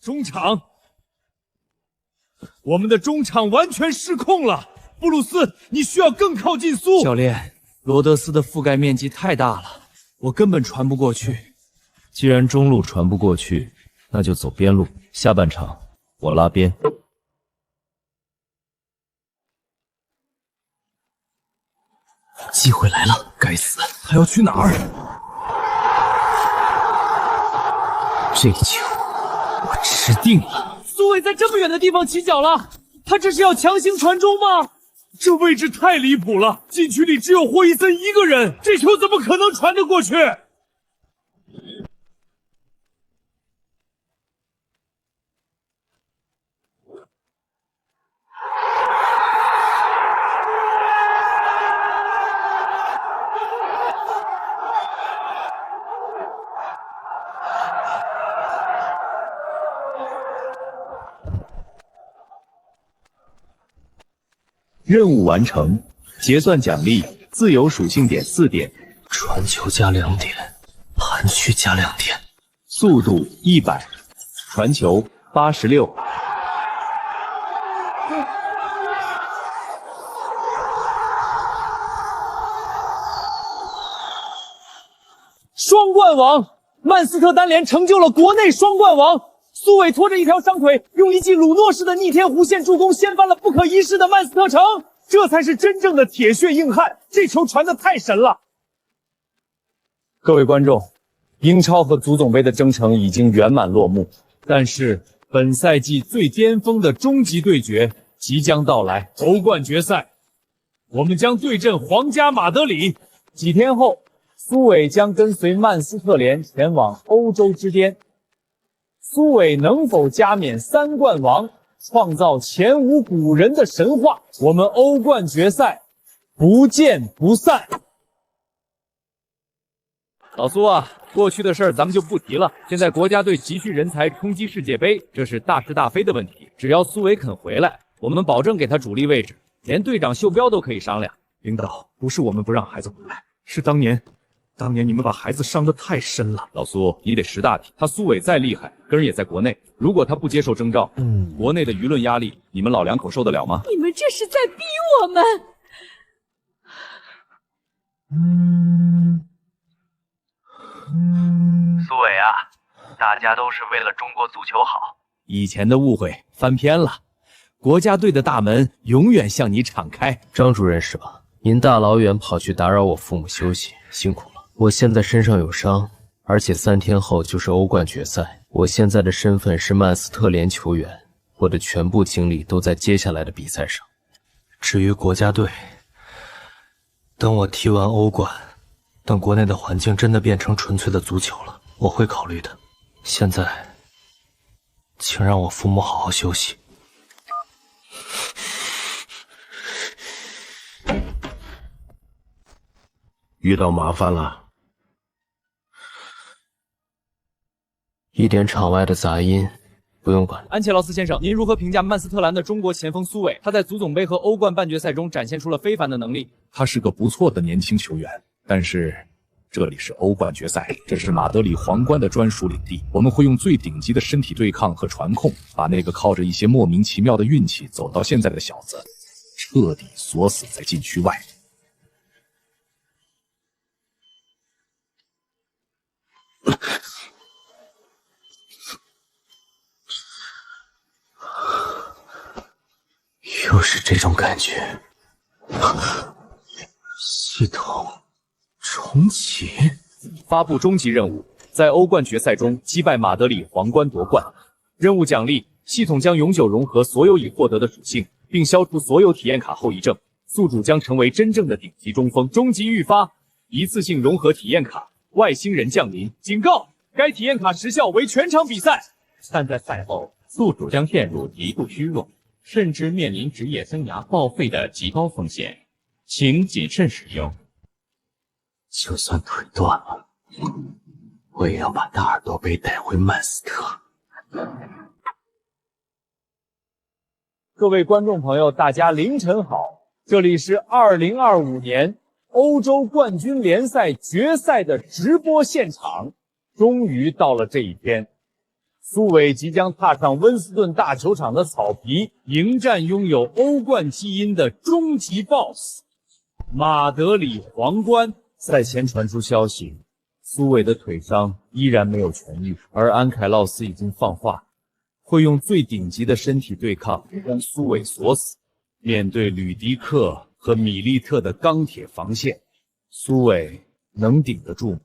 中场，我们的中场完全失控了。布鲁斯，你需要更靠近苏。教练，罗德斯的覆盖面积太大了，我根本传不过去。既然中路传不过去，那就走边路。下半场我拉边。机会来了，该死！他要去哪儿？这球我吃定了。苏伟在这么远的地方起脚了，他这是要强行传中吗？这位置太离谱了，禁区里只有霍伊森一个人，这球怎么可能传得过去？任务完成，结算奖励自由属性点4点，传球加2点，盘区加2点，速度100，传球86。双冠王，曼斯特单联成就了国内双冠王。苏伟拖着一条伤腿，用一记鲁诺式的逆天弧线助攻，掀翻了不可一世的曼斯特城。这才是真正的铁血硬汉，这球传得太神了。各位观众，英超和足总杯的征程已经圆满落幕，但是本赛季最巅峰的终极对决即将到来，欧冠决赛，我们将对阵皇家马德里。几天后，苏伟将跟随曼斯特联前往欧洲之巅。苏伟能否加冕3冠王，创造前无古人的神话？我们欧冠决赛不见不散。老苏啊，过去的事儿咱们就不提了。现在国家队急需人才冲击世界杯，这是大是大非的问题。只要苏伟肯回来，我们保证给他主力位置，连队长袖标都可以商量。领导，不是我们不让孩子回来，是当年你们把孩子伤得太深了。老苏，你得识大体。他苏伟再厉害，根儿也在国内。如果他不接受征召，国内的舆论压力，你们老两口受得了吗？你们这是在逼我们！苏伟啊，大家都是为了中国足球好。以前的误会翻篇了，国家队的大门永远向你敞开。张主任是吧？您大老远跑去打扰我父母休息，辛苦了。我现在身上有伤，而且3天后就是欧冠决赛。我现在的身份是曼斯特联球员，我的全部精力都在接下来的比赛上。至于国家队，等我踢完欧冠，等国内的环境真的变成纯粹的足球了，我会考虑的。现在，请让我父母好好休息。遇到麻烦了。一点场外的杂音不用管。安切劳斯先生，您如何评价曼斯特兰的中国前锋苏伟？他在足总杯和欧冠半决赛中展现出了非凡的能力。他是个不错的年轻球员，但是这里是欧冠决赛，这是马德里皇冠的专属领地。我们会用最顶级的身体对抗和传控，把那个靠着一些莫名其妙的运气走到现在的小子彻底锁死在禁区外。又是这种感觉。系统重启，发布终极任务，在欧冠决赛中击败马德里皇冠夺冠。任务奖励：系统将永久融合所有已获得的属性，并消除所有体验卡后遗症。宿主将成为真正的顶级中锋。终极预发：一次性融合体验卡，外星人降临。警告：该体验卡时效为全场比赛，但在赛后，宿主将陷入极度虚弱，甚至面临职业生涯报废的极高风险，请谨慎使用。就算腿断了，我也要把大耳朵杯带回曼斯特。各位观众朋友，大家凌晨好，这里是2025年欧洲冠军联赛决赛的直播现场，终于到了这一天。苏伟即将踏上温斯顿大球场的草皮，迎战拥有欧冠基因的终极 BOSS 马德里皇冠。赛前传出消息，苏伟的腿伤依然没有痊愈，而安凯洛斯已经放话，会用最顶级的身体对抗将苏伟锁死。面对吕迪克和米利特的钢铁防线，苏伟能顶得住吗？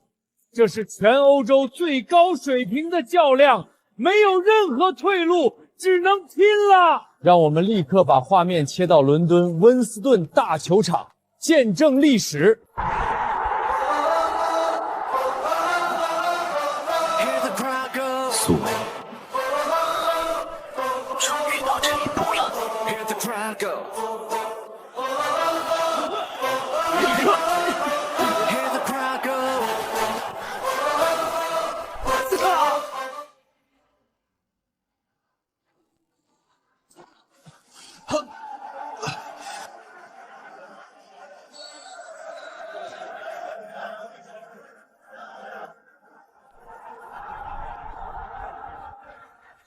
这是全欧洲最高水平的较量，没有任何退路，只能拼了！让我们立刻把画面切到伦敦温斯顿大球场，见证历史。苏伟，终于到这一步了。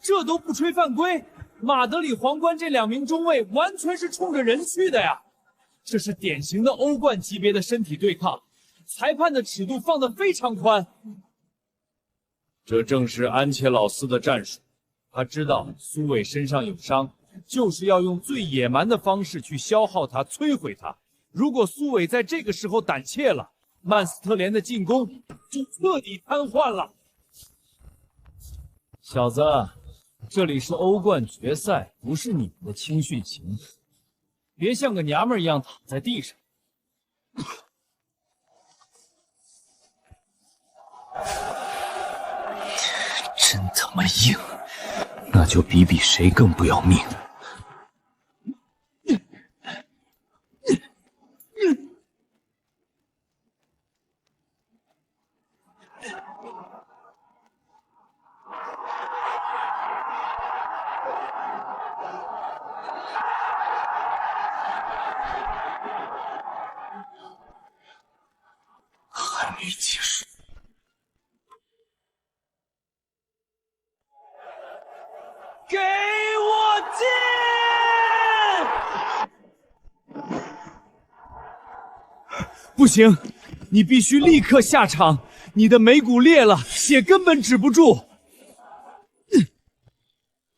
这都不吹犯规，马德里皇冠这两名中卫完全是冲着人去的呀！这是典型的欧冠级别的身体对抗，裁判的尺度放得非常宽。这正是安切老斯的战术，他知道苏伟身上有伤，就是要用最野蛮的方式去消耗他、摧毁他。如果苏伟在这个时候胆怯了，曼斯特联的进攻就彻底瘫痪了。小子，这里是欧冠决赛，不是你们的青训营，别像个娘们一样躺在地上。真他妈硬，那就比比谁更不要命。还没结束。给我进！不行，你必须立刻下场，你的眉骨裂了，血根本止不住。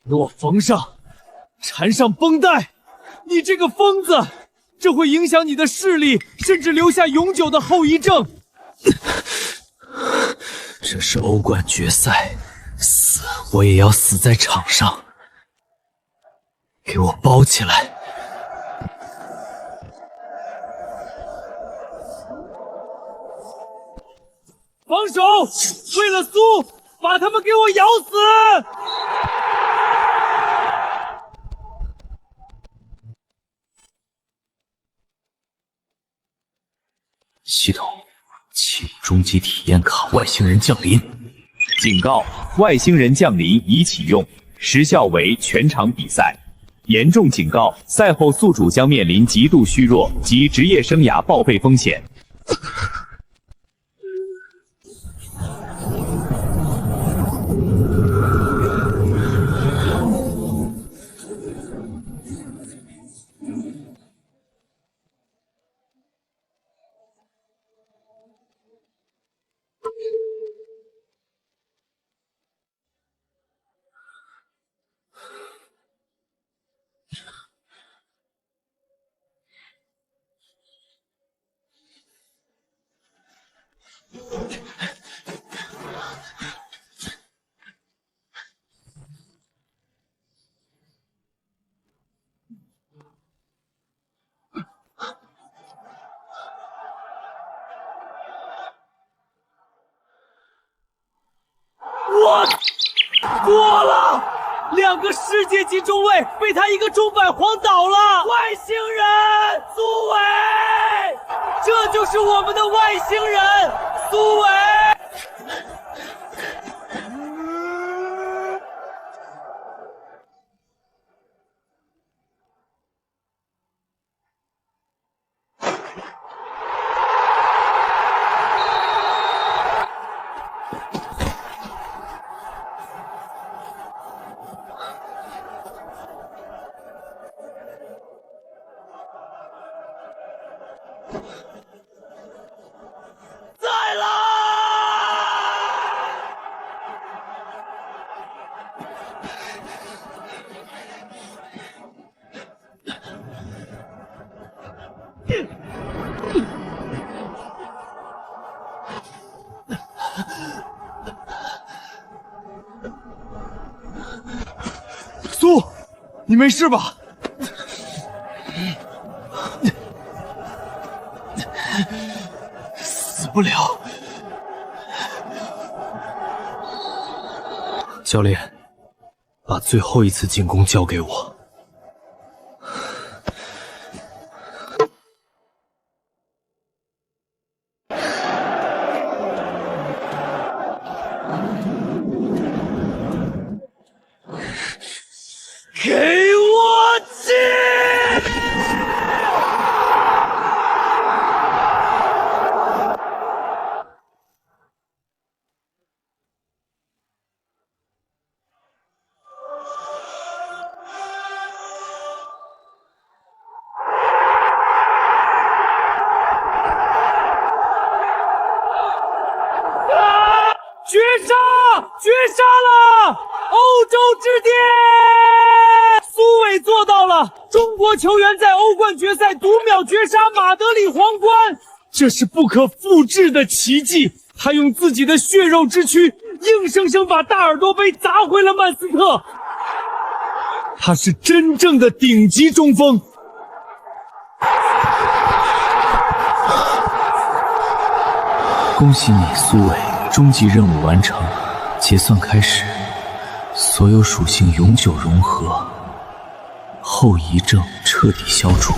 给我缝上，缠上绷带！你这个疯子，这会影响你的视力，甚至留下永久的后遗症。这是欧冠决赛，死我也要死在场上。给我包起来！防守！为了苏，把他们给我咬死！系统，启终极体验卡，外星人降临！警告：外星人降临已启用，时效为全场比赛。严重警告：赛后宿主将面临极度虚弱及职业生涯报废风险。我过了，2个世界级中卫被他一个中板晃倒了。外星人苏伟，这就是我们的外星人苏伟。在啦！苏，你没事吧？死不了。教练，把最后一次进攻交给我。给我进！绝杀！绝杀了！欧洲之巅！苏伟做到了！中国球员在欧冠决赛读秒绝杀马德里皇冠，这是不可复制的奇迹。他用自己的血肉之躯，硬生生把大耳朵杯砸回了曼斯特。他是真正的顶级中锋。恭喜你，苏伟，终极任务完成，结算开始，所有属性永久融合，后遗症彻底消除。